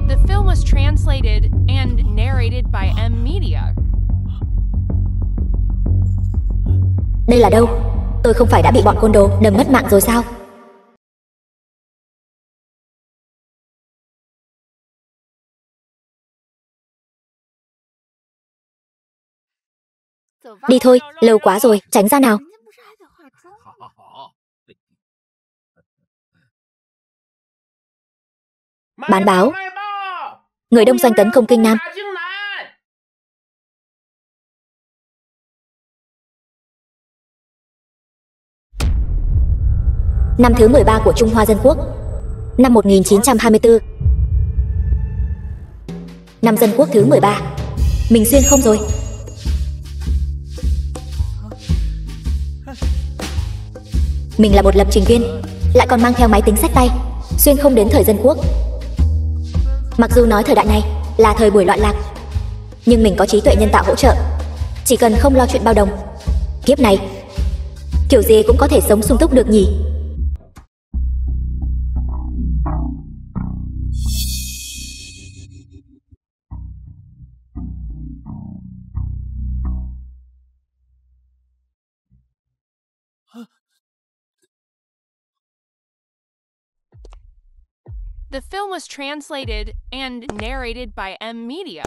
The film was translated and narrated by M Media. Đây là đâu? Tôi không phải đã bị bọn côn đồ đâm mất mạng rồi sao? Đi thôi, lâu quá rồi, tránh ra nào. Bán báo. Người đông doanh tấn công Kinh Nam. Năm thứ 13 của Trung Hoa Dân Quốc. Năm 1924. Năm Dân Quốc thứ 13. Mình xuyên không rồi? Mình là một lập trình viên, lại còn mang theo máy tính xách tay, xuyên không đến thời Dân Quốc. Mặc dù nói thời đại này là thời buổi loạn lạc, nhưng mình có trí tuệ nhân tạo hỗ trợ, chỉ cần không lo chuyện bao đồng. Kiếp này kiểu gì cũng có thể sống sung túc được nhỉ. The film was translated and narrated by M Media.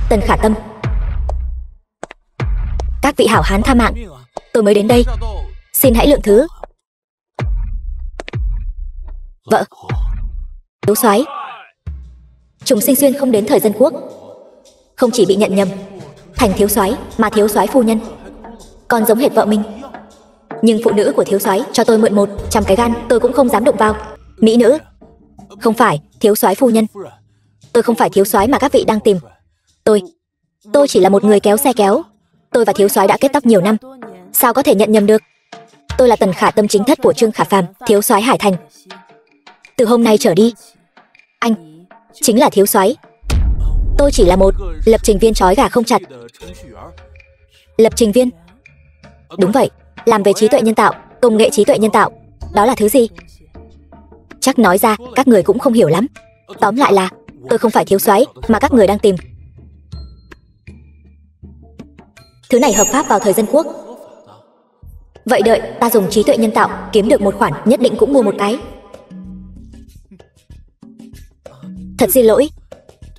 Tần Khả Tâm. Các vị hảo hán tha mạng, tôi mới đến đây, xin hãy lượng thứ. Vợ. Thiếu soái. Chúng sinh xuyên không đến thời Dân Quốc, không chỉ bị nhận nhầm thành thiếu soái mà thiếu soái phu nhân còn giống hệt vợ mình. Nhưng phụ nữ của thiếu soái cho tôi mượn 100 cái gan, tôi cũng không dám động vào. Mỹ nữ. Không phải, thiếu soái phu nhân. Tôi không phải thiếu soái mà các vị đang tìm. Tôi chỉ là một người kéo xe kéo. Tôi và thiếu soái đã kết tóc nhiều năm, sao có thể nhận nhầm được. Tôi là Tần Khả Tâm, chính thất của Trương Khả Phàm, thiếu soái Hải Thành. Từ hôm nay trở đi, anh chính là thiếu soái. Tôi chỉ là một lập trình viên trói gà không chặt. Lập trình viên? Đúng vậy, làm về trí tuệ nhân tạo, công nghệ trí tuệ nhân tạo. Đó là thứ gì? Chắc nói ra các người cũng không hiểu lắm. Tóm lại là tôi không phải thiếu soái mà các người đang tìm. Thứ này hợp pháp vào thời Dân Quốc. Vậy đợi ta dùng trí tuệ nhân tạo kiếm được một khoản, nhất định cũng mua một cái. Thật xin lỗi.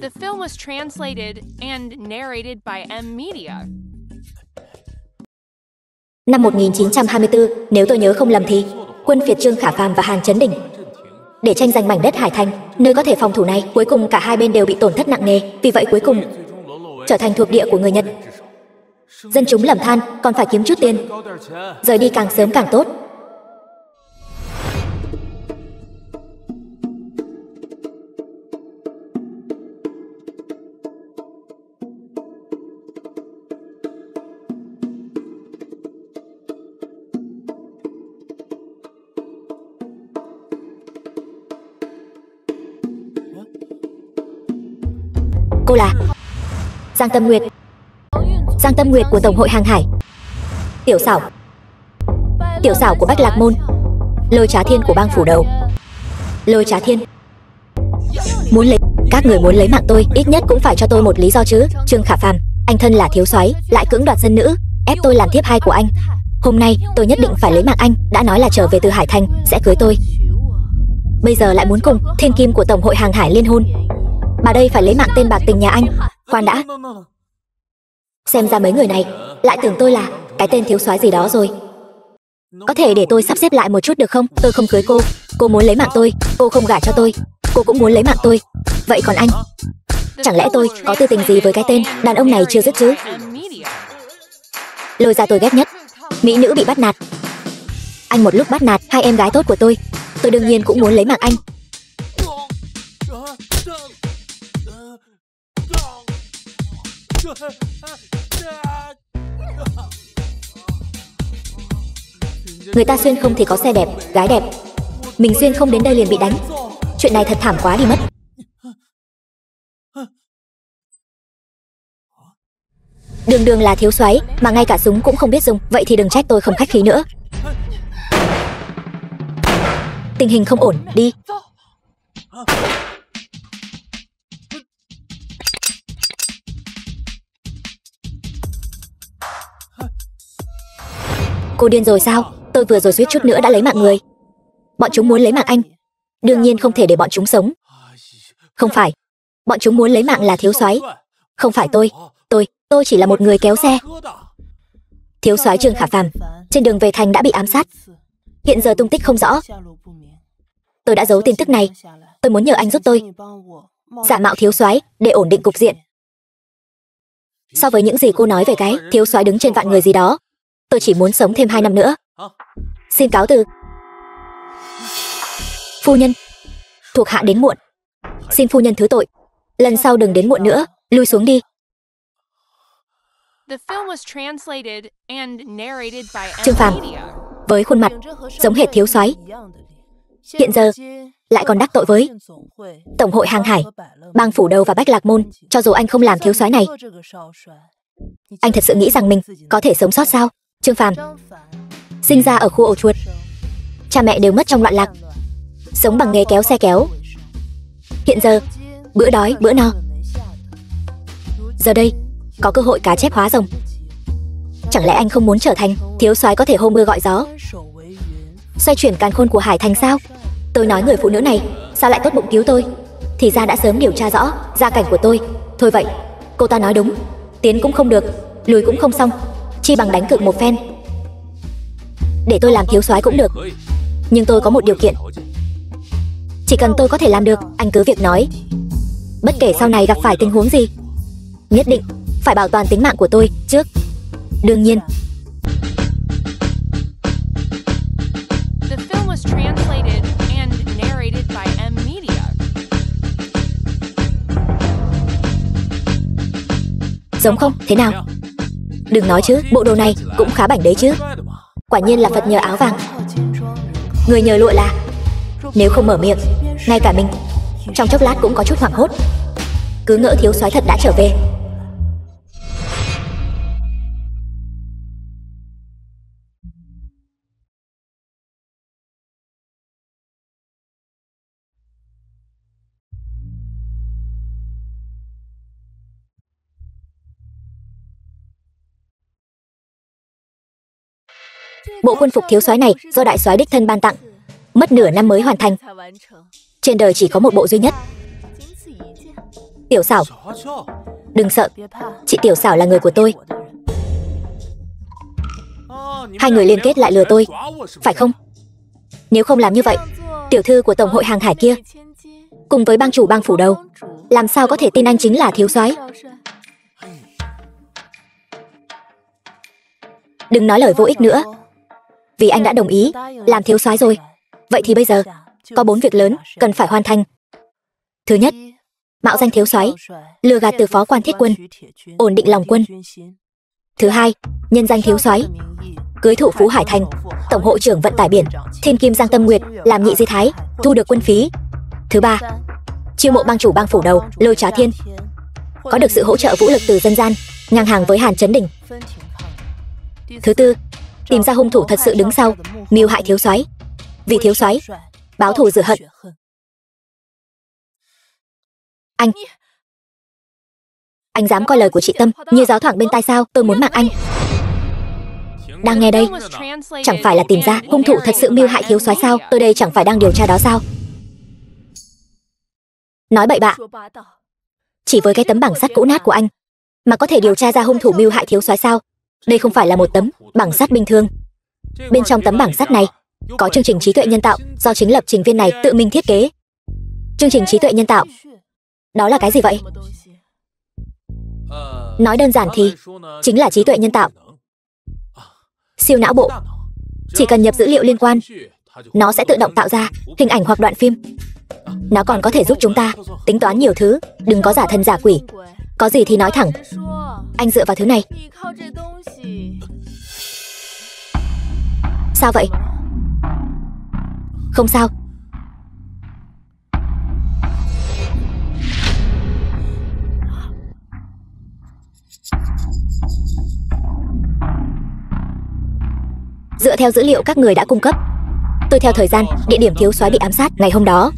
The film was translated and narrated by M Media. Năm 1924, nếu tôi nhớ không lầm thì quân phiệt Trương Khả Phàm và Hàn Chấn Đình để tranh giành mảnh đất Hải Thành, nơi có thể phòng thủ này. Cuối cùng cả hai bên đều bị tổn thất nặng nề, vì vậy cuối cùng trở thành thuộc địa của người Nhật. Dân chúng lầm than còn phải kiếm chút tiền, rời đi càng sớm càng tốt. Cô là Giang Tâm Nguyệt. Giang Tâm Nguyệt của Tổng hội Hàng hải. Tiểu Xảo. Tiểu Xảo của Bách Lạc Môn. Lôi Trá Thiên của bang Phủ Đầu. Lôi Trá Thiên muốn lấy... Các người muốn lấy mạng tôi, ít nhất cũng phải cho tôi một lý do chứ. Trương Khả Phàm, anh thân là thiếu soái lại cưỡng đoạt dân nữ, ép tôi làm thiếp hai của anh. Hôm nay tôi nhất định phải lấy mạng anh. Đã nói là trở về từ Hải Thành sẽ cưới tôi, bây giờ lại muốn cùng thiên kim của Tổng hội Hàng hải liên hôn. Mà đây phải lấy mạng tên bạc tình nhà anh. Khoan đã, xem ra mấy người này lại tưởng tôi là cái tên thiếu soái gì đó rồi. Có thể để tôi sắp xếp lại một chút được không? Tôi không cưới cô, cô muốn lấy mạng tôi. Cô không gả cho tôi, cô cũng muốn lấy mạng tôi. Vậy còn anh, chẳng lẽ tôi có tư tình gì với cái tên đàn ông này chưa dứt chứ? Lôi ra tôi ghét nhất mỹ nữ bị bắt nạt. Anh một lúc bắt nạt hai em gái tốt của tôi đương nhiên cũng muốn lấy mạng anh. Người ta xuyên không thì có xe đẹp, gái đẹp. Mình xuyên không đến đây liền bị đánh. Chuyện này thật thảm quá đi mất. Đường đường là thiếu soái mà ngay cả súng cũng không biết dùng. Vậy thì đừng trách tôi không khách khí nữa. Tình hình không ổn, đi. Cô điên rồi sao? Tôi vừa rồi suýt chút nữa đã lấy mạng người. Bọn chúng muốn lấy mạng anh. Đương nhiên không thể để bọn chúng sống. Không phải. Bọn chúng muốn lấy mạng là thiếu soái. Không phải tôi. Tôi chỉ là một người kéo xe. Thiếu soái Trương Khả Phàm trên đường về thành đã bị ám sát. Hiện giờ tung tích không rõ. Tôi đã giấu tin tức này. Tôi muốn nhờ anh giúp tôi giả mạo thiếu soái để ổn định cục diện. So với những gì cô nói về cái thiếu soái đứng trên vạn người gì đó, tôi chỉ muốn sống thêm 2 năm nữa. Xin cáo từ. Phu nhân, thuộc hạ đến muộn. Xin phu nhân thứ tội. Lần sau đừng đến muộn nữa. Lui xuống đi. Trương Phàm với khuôn mặt giống hệt thiếu soái, hiện giờ lại còn đắc tội với Tổng hội Hàng Hải, Bang Phủ Đầu và Bách Lạc Môn. Cho dù anh không làm thiếu soái này, anh thật sự nghĩ rằng mình có thể sống sót sao? Trương Phàm sinh ra ở khu ổ chuột, cha mẹ đều mất trong loạn lạc, sống bằng nghề kéo xe kéo. Hiện giờ bữa đói bữa no, giờ đây có cơ hội cá chép hóa rồng. Chẳng lẽ anh không muốn trở thành thiếu soái có thể hô mưa gọi gió, xoay chuyển càn khôn của Hải Thành sao? Tôi nói người phụ nữ này sao lại tốt bụng cứu tôi, thì ra đã sớm điều tra rõ gia cảnh của tôi. Thôi vậy, cô ta nói đúng, tiến cũng không được, lùi cũng không xong, chi bằng đánh cược một phen. Để tôi làm thiếu soái cũng được, nhưng tôi có một điều kiện. Chỉ cần tôi có thể làm được, anh cứ việc nói. Bất kể sau này gặp phải tình huống gì, nhất định phải bảo toàn tính mạng của tôi trước. Đương nhiên. Giống không? Thế nào? Đừng nói chứ, bộ đồ này cũng khá bảnh đấy chứ. Quả nhiên là Phật nhờ áo vàng, người nhờ lụa là. Nếu không mở miệng, ngay cả mình trong chốc lát cũng có chút hoảng hốt, cứ ngỡ thiếu soái thật đã trở về. Bộ quân phục thiếu soái này do đại soái đích thân ban tặng, mất nửa năm mới hoàn thành. Trên đời chỉ có một bộ duy nhất. Tiểu Xảo, đừng sợ, chị Tiểu Xảo là người của tôi. Hai người liên kết lại lừa tôi, phải không? Nếu không làm như vậy, tiểu thư của Tổng hội Hàng Hải kia cùng với bang chủ Bang Phủ Đầu làm sao có thể tin anh chính là thiếu soái? Đừng nói lời vô ích nữa. Vì anh đã đồng ý làm thiếu soái rồi, vậy thì bây giờ có 4 việc lớn cần phải hoàn thành. Thứ nhất, mạo danh thiếu soái, lừa gạt từ phó quan thiết quân, ổn định lòng quân. Thứ hai, nhân danh thiếu soái, cưới thủ phú Hải Thành, tổng hội trưởng vận tải biển Thiên Kim Giang Tâm Nguyệt làm nhị di thái, thu được quân phí. Thứ ba, chiêu mộ bang chủ Bang Phủ Đầu Lôi Trá Thiên, có được sự hỗ trợ vũ lực từ dân gian, ngang hàng với Hàn Chấn Đình. Thứ tư, tìm ra hung thủ thật sự đứng sau mưu hại thiếu soái, vì thiếu soái báo thù rửa hận. Anh dám coi lời của chị Tâm như gió thoảng bên tai sao? Tôi muốn mạng anh. Đang nghe đây, chẳng phải là tìm ra hung thủ thật sự mưu hại thiếu soái sao? Tôi đây chẳng phải đang điều tra đó sao? Nói bậy bạ. Chỉ với cái tấm bảng sắt cũ nát của anh mà có thể điều tra ra hung thủ mưu hại thiếu soái sao? Đây không phải là một tấm bảng sắt bình thường. Bên trong tấm bảng sắt này có chương trình trí tuệ nhân tạo do chính lập trình viên này tự mình thiết kế. Chương trình trí tuệ nhân tạo, đó là cái gì vậy? Nói đơn giản thì chính là trí tuệ nhân tạo. Siêu não bộ, chỉ cần nhập dữ liệu liên quan, nó sẽ tự động tạo ra hình ảnh hoặc đoạn phim. Nó còn có thể giúp chúng ta tính toán nhiều thứ. Đừng có giả thần giả quỷ, có gì thì nói thẳng. Anh dựa vào thứ này. Sao vậy? Không sao. Dựa theo dữ liệu các người đã cung cấp, tôi theo thời gian, địa điểm thiếu soái bị ám sát ngày hôm đó,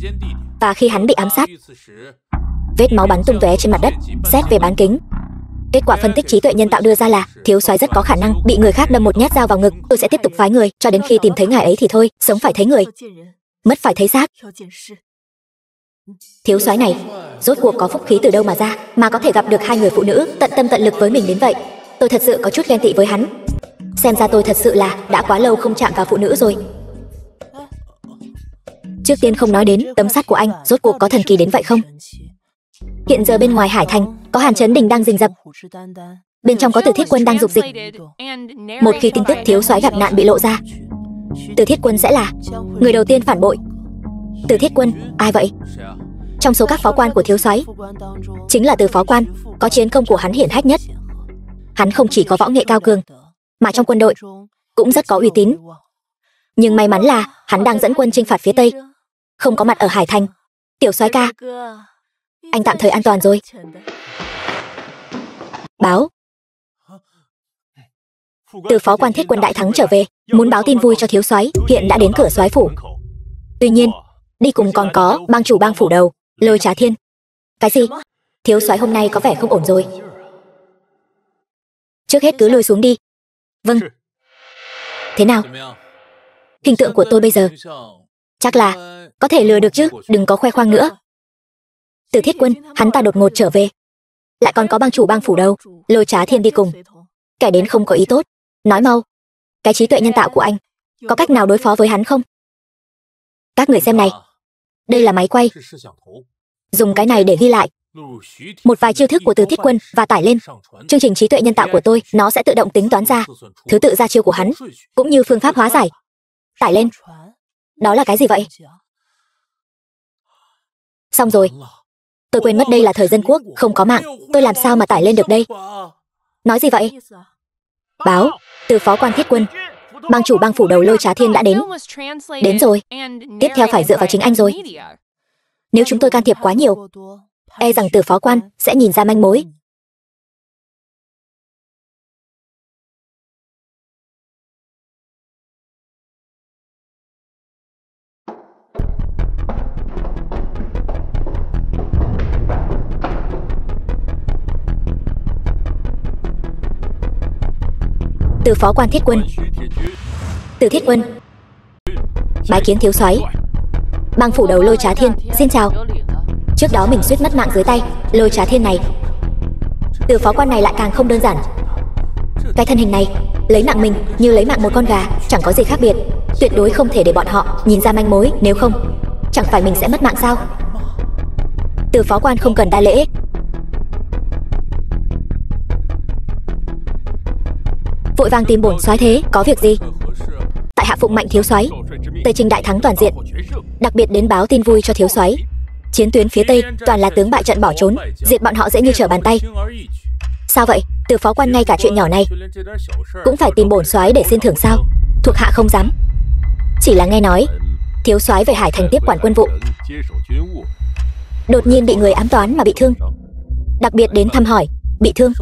Và khi hắn bị ám sát, vết máu bắn tung tóe trên mặt đất. Xét về bán kính, kết quả phân tích trí tuệ nhân tạo đưa ra là thiếu soái rất có khả năng bị người khác đâm một nhát dao vào ngực. Tôi sẽ tiếp tục phái người cho đến khi tìm thấy ngài ấy thì thôi. Sống phải thấy người, mất phải thấy xác. Thiếu soái này rốt cuộc có phúc khí từ đâu mà ra, mà có thể gặp được hai người phụ nữ tận tâm tận lực với mình đến vậy. Tôi thật sự có chút ghen tị với hắn. Xem ra tôi thật sự là đã quá lâu không chạm vào phụ nữ rồi. Trước tiên không nói đến tấm sắt của anh rốt cuộc có thần kỳ đến vậy không. Hiện giờ bên ngoài Hải Thành có Hàn Chấn Đình đang rình rập, bên trong có Từ Thiết Quân đang dục dịch. Một khi tin tức thiếu soái gặp nạn bị lộ ra, Từ Thiết Quân sẽ là người đầu tiên phản bội. Từ Thiết Quân, ai vậy? Trong số các phó quan của thiếu soái, chính là Từ phó quan, có chiến công của hắn hiển hách nhất. Hắn không chỉ có võ nghệ cao cường, mà trong quân đội cũng rất có uy tín. Nhưng may mắn là hắn đang dẫn quân chinh phạt phía Tây, không có mặt ở Hải Thành. Tiểu soái ca, anh tạm thời an toàn rồi. Báo. Từ phó quan Thiết Quân đại thắng trở về, muốn báo tin vui cho thiếu soái, hiện đã đến cửa soái phủ. Tuy nhiên, đi cùng còn có bang chủ bang phủ đầu, Lôi Trá Thiên. Cái gì? Thiếu soái hôm nay có vẻ không ổn rồi. Trước hết cứ lùi xuống đi. Vâng. Thế nào? Hình tượng của tôi bây giờ chắc là có thể lừa được chứ, đừng có khoe khoang nữa. Từ Thiết Quân, hắn ta đột ngột trở về, lại còn có bang chủ bang phủ đầu, Lôi Trá Thiên đi cùng. Kẻ đến không có ý tốt. Nói mau, cái trí tuệ nhân tạo của anh có cách nào đối phó với hắn không? Các người xem này, đây là máy quay. Dùng cái này để ghi lại một vài chiêu thức của Từ Thiết Quân và tải lên. Chương trình trí tuệ nhân tạo của tôi, nó sẽ tự động tính toán ra thứ tự ra chiêu của hắn, cũng như phương pháp hóa giải. Tải lên. Đó là cái gì vậy? Xong rồi. Tôi quên mất đây là thời dân quốc, không có mạng. Tôi làm sao mà tải lên được đây? Nói gì vậy? Báo. Từ phó quan Thiết Quân, bang chủ bang phủ đầu Lôi Trá Thiên đã đến. Đến rồi. Tiếp theo phải dựa vào chính anh rồi. Nếu chúng tôi can thiệp quá nhiều, e rằng Từ phó quan sẽ nhìn ra manh mối. Từ phó quan Thiết Quân. Từ Thiết Quân, bái kiến thiếu soái. Bang phủ đầu Lôi Trá Thiên, xin chào. Trước đó mình suýt mất mạng dưới tay Lôi Trá Thiên này. Từ phó quan này lại càng không đơn giản. Cái thân hình này lấy mạng mình như lấy mạng một con gà, chẳng có gì khác biệt. Tuyệt đối không thể để bọn họ nhìn ra manh mối, nếu không chẳng phải mình sẽ mất mạng sao? Từ phó quan không cần đa lễ. Vội vàng tìm bổn soái thế, có việc gì? Tại hạ phụng mệnh thiếu soái, Tây Trinh đại thắng toàn diện, đặc biệt đến báo tin vui cho thiếu soái. Chiến tuyến phía Tây toàn là tướng bại trận bỏ trốn, diệt bọn họ dễ như trở bàn tay. Sao vậy? Từ phó quan ngay cả chuyện nhỏ này cũng phải tìm bổn soái để xin thưởng sao? Thuộc hạ không dám. Chỉ là nghe nói thiếu soái về Hải Thành tiếp quản quân vụ, đột nhiên bị người ám toán mà bị thương, đặc biệt đến thăm hỏi. Bị thương?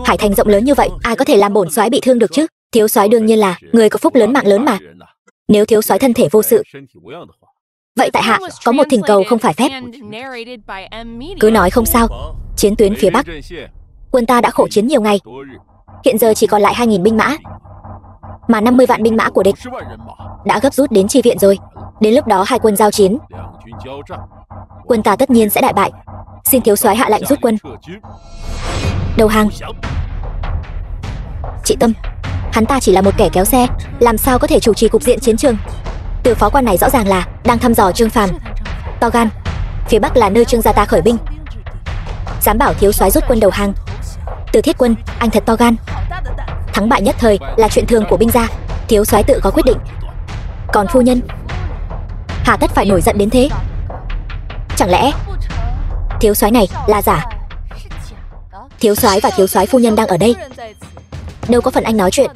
Hải Thành rộng lớn như vậy, ai có thể làm bổn soái bị thương được chứ? Thiếu soái đương nhiên là người có phúc lớn mạng lớn mà. Nếu thiếu soái thân thể vô sự, vậy tại hạ có một thỉnh cầu không phải phép. Cứ nói không sao. Chiến tuyến phía Bắc, quân ta đã khổ chiến nhiều ngày, hiện giờ chỉ còn lại 2.000 binh mã, mà 50 vạn binh mã của địch đã gấp rút đến chi viện rồi. Đến lúc đó hai quân giao chiến, quân ta tất nhiên sẽ đại bại. Xin thiếu soái hạ lệnh rút quân, đầu hàng. Chị Tâm, hắn ta chỉ là một kẻ kéo xe, làm sao có thể chủ trì cục diện chiến trường? Từ phó quan này rõ ràng là đang thăm dò Trương Phàm. To gan. Phía Bắc là nơi Trương gia ta khởi binh, dám bảo thiếu soái rút quân đầu hàng. Từ Thiết Quân, anh thật to gan. Thắng bại nhất thời là chuyện thường của binh gia, thiếu soái tự có quyết định. Còn phu nhân, hà tất phải nổi giận đến thế? Chẳng lẽ thiếu soái này là giả? Thiếu soái và thiếu soái phu nhân đang ở đây, đâu có phần anh nói chuyện.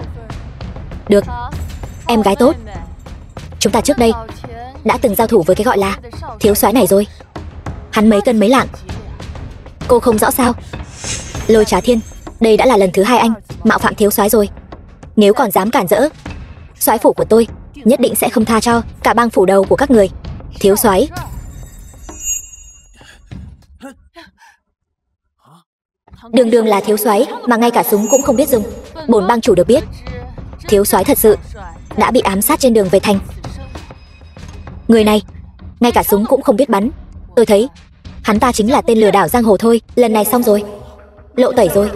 Được, em gái tốt. Chúng ta trước đây đã từng giao thủ với cái gọi là thiếu soái này rồi. Hắn mấy cân mấy lạng, cô không rõ sao? Lôi Trá Thiên, đây đã là lần thứ 2 anh mạo phạm thiếu soái rồi. Nếu còn dám cản rỡ, soái phủ của tôi nhất định sẽ không tha cho cả bang phủ đầu của các người. Thiếu soái, đường đường là thiếu soái mà ngay cả súng cũng không biết dùng. Bổn bang chủ được biết, thiếu soái thật sự đã bị ám sát trên đường về thành. Người này ngay cả súng cũng không biết bắn. Tôi thấy hắn ta chính là tên lừa đảo giang hồ thôi. Lần này xong rồi, lộ tẩy rồi.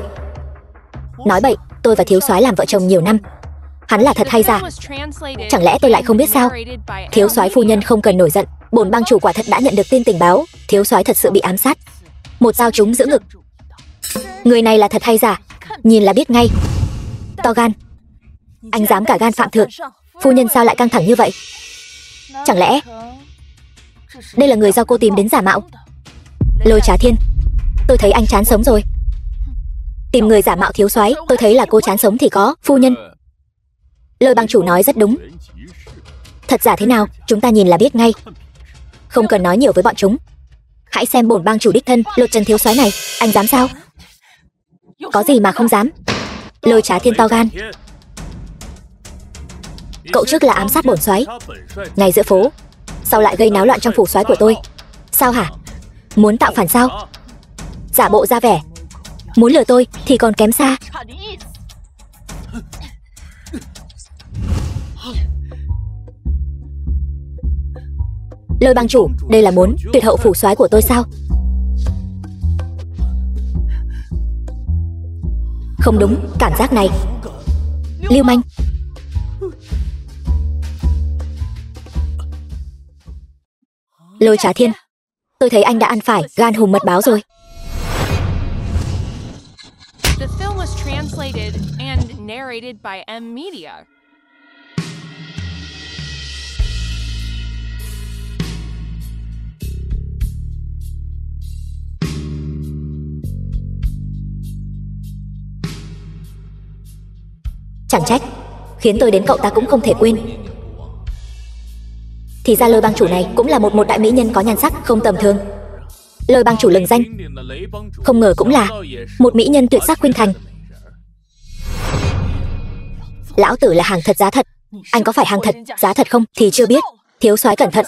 Nói bậy, tôi và thiếu soái làm vợ chồng nhiều năm. Hắn là thật hay giả? Chẳng lẽ tôi lại không biết sao? Thiếu soái phu nhân không cần nổi giận. Bổn bang chủ quả thật đã nhận được tin tình báo, thiếu soái thật sự bị ám sát. Một dao trúng giữa ngực. Người này là thật hay giả? Nhìn là biết ngay. To gan. Anh dám cả gan phạm thượng. Phu nhân sao lại căng thẳng như vậy? Chẳng lẽ đây là người do cô tìm đến giả mạo? Lôi Trá Thiên, tôi thấy anh chán sống rồi. Tìm người giả mạo thiếu soái, tôi thấy là cô chán sống thì có. Phu nhân, Lôi bang chủ nói rất đúng. Thật giả thế nào, chúng ta nhìn là biết ngay. Không cần nói nhiều với bọn chúng. Hãy xem bổn bang chủ đích thân lột chân thiếu soái này. Anh dám sao? Có gì mà không dám. Lôi Trá Thiên to gan. Cậu trước là ám sát bổn soái ngay giữa phố, sau lại gây náo loạn trong phủ soái của tôi. Sao hả? Muốn tạo phản sao? Giả bộ ra vẻ. Muốn lừa tôi thì còn kém xa. Lôi bang chủ, đây là muốn tuyệt hậu phủ soái của tôi sao? Không đúng, cảm giác này. Lưu manh. Lôi Trá Thiên, tôi thấy anh đã ăn phải gan hùm mật báo rồi. The film was translated and narrated by M-Media. Chẳng trách, khiến tôi đến cậu ta cũng không thể quên. Thì ra Lôi bang chủ này cũng là một đại mỹ nhân có nhan sắc không tầm thường. Lôi bang chủ lừng danh, không ngờ cũng là một mỹ nhân tuyệt sắc khuynh thành. Lão tử là hàng thật giá thật. Anh có phải hàng thật giá thật không thì chưa biết. Thiếu soái cẩn thận.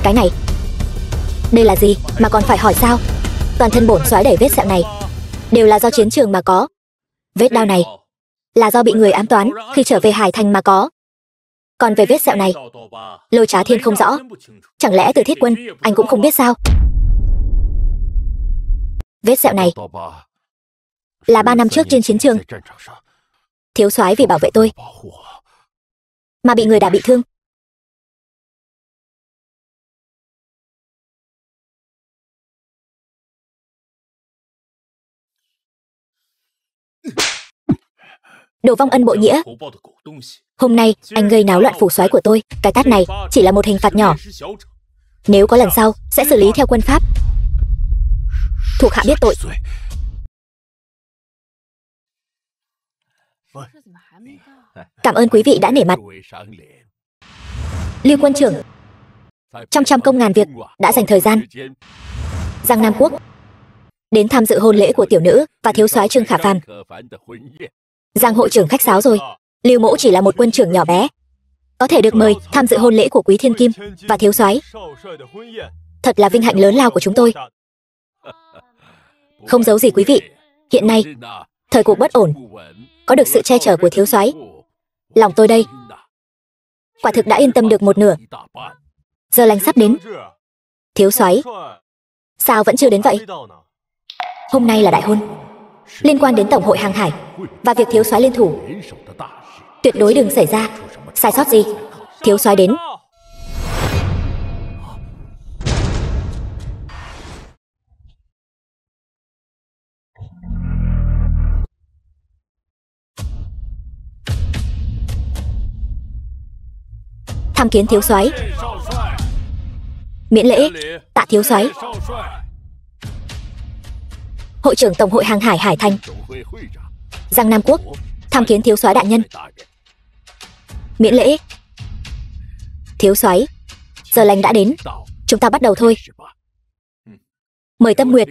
Cái này, đây là gì mà còn phải hỏi sao? Toàn thân bổn soái đầy vết sẹo này đều là do chiến trường mà có. Vết đao này là do bị người ám toán khi trở về Hải Thành mà có. Còn về vết sẹo này, Lôi Trá Thiên không rõ. Chẳng lẽ Từ Thiết Quân anh cũng không biết sao? Vết sẹo này là 3 năm trước trên chiến trường. Thiếu soái vì bảo vệ tôi mà bị người đả bị thương. Đồ vong ân bội nghĩa. Hôm nay anh gây náo loạn phủ soái của tôi. Cái tát này chỉ là một hình phạt nhỏ. Nếu có lần sau sẽ xử lý theo quân pháp. Thuộc hạ biết tội. Cảm ơn quý vị đã nể mặt. Lưu quân trưởng trong trăm công ngàn việc đã dành thời gian Giang Nam Quốc đến tham dự hôn lễ của tiểu nữ và thiếu soái Trương Khả Phàm. Giang hội trưởng khách sáo rồi. Lưu mỗ chỉ là một quân trưởng nhỏ bé, có thể được mời tham dự hôn lễ của Quý Thiên Kim và thiếu soái, thật là vinh hạnh lớn lao của chúng tôi. Không giấu gì quý vị, hiện nay thời cuộc bất ổn, có được sự che chở của thiếu soái, lòng tôi đây quả thực đã yên tâm được một nửa. Giờ lành sắp đến. Thiếu soái sao vẫn chưa đến vậy? Hôm nay là đại hôn, liên quan đến tổng hội hàng hải và việc thiếu soái liên thủ, tuyệt đối đừng xảy ra sai sót gì. Thiếu soái đến. Tham kiến thiếu soái. Miễn lễ. Tạ thiếu soái. Hội trưởng tổng hội hàng hải Hải Thành, Giang Nam Quốc, tham kiến thiếu soái đại nhân. Miễn lễ. Thiếu soái, giờ lành đã đến, chúng ta bắt đầu thôi. Mời Tâm Nguyệt.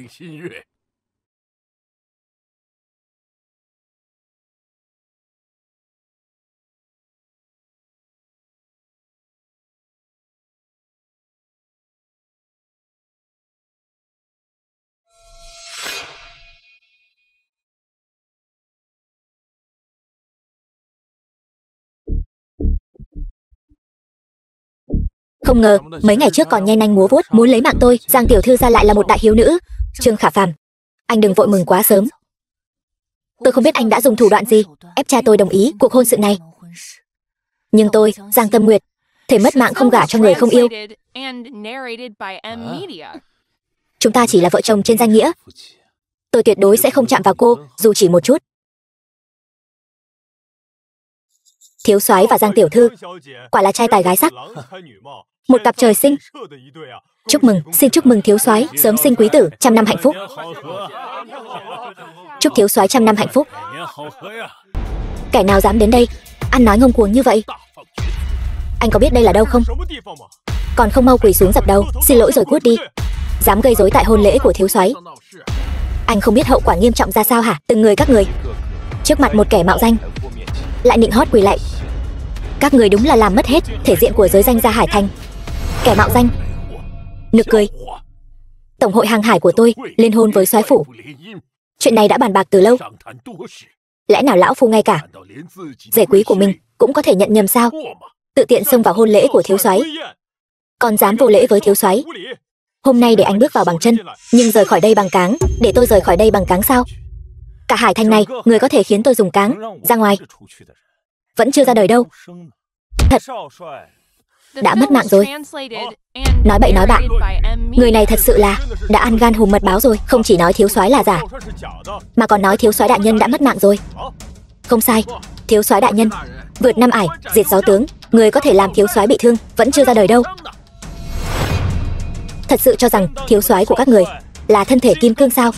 Không ngờ, mấy ngày trước còn nhe nanh múa vuốt muốn lấy mạng tôi, Giang tiểu thư ra lại là một đại hiếu nữ. Trương Khả Phàm, anh đừng vội mừng quá sớm. Tôi không biết anh đã dùng thủ đoạn gì ép cha tôi đồng ý cuộc hôn sự này. Nhưng tôi, Giang Tâm Nguyệt, thể mất mạng không gả cho người không yêu. Chúng ta chỉ là vợ chồng trên danh nghĩa. Tôi tuyệt đối sẽ không chạm vào cô, dù chỉ một chút. Thiếu soái và Giang tiểu thư, quả là trai tài gái sắc, một cặp trời sinh. Chúc mừng, xin chúc mừng thiếu soái sớm sinh quý tử, trăm năm hạnh phúc. Chúc thiếu soái trăm năm hạnh phúc. Kẻ nào dám đến đây ăn nói ngông cuồng như vậy? Anh có biết đây là đâu không? Còn không mau quỳ xuống dập đầu, xin lỗi rồi cút đi. Dám gây rối tại hôn lễ của thiếu soái, anh không biết hậu quả nghiêm trọng ra sao hả? Từng người các người, trước mặt một kẻ mạo danh lại nịnh hót quỳ lạy. Các người đúng là làm mất hết thể diện của giới danh gia Hải Thành. Kẻ mạo danh, nực cười. Tổng hội hàng hải của tôi liên hôn với soái phủ, chuyện này đã bàn bạc từ lâu. Lẽ nào lão phu ngay cả rể quý của mình cũng có thể nhận nhầm sao? Tự tiện xông vào hôn lễ của thiếu soái, còn dám vô lễ với thiếu soái. Hôm nay để anh bước vào bằng chân, nhưng rời khỏi đây bằng cáng. Để tôi rời khỏi đây bằng cáng sao? Cả Hải Thành này, người có thể khiến tôi dùng cáng ra ngoài vẫn chưa ra đời đâu. Thật, đã mất mạng rồi. Nói bậy nói bạ, người này thật sự là đã ăn gan hùm mật báo rồi. Không chỉ nói thiếu soái là giả, mà còn nói thiếu soái đại nhân đã mất mạng rồi. Không sai, thiếu soái đại nhân vượt năm ải, diệt gió tướng. Người có thể làm thiếu soái bị thương vẫn chưa ra đời đâu. Thật sự cho rằng thiếu soái của các người là thân thể kim cương sao?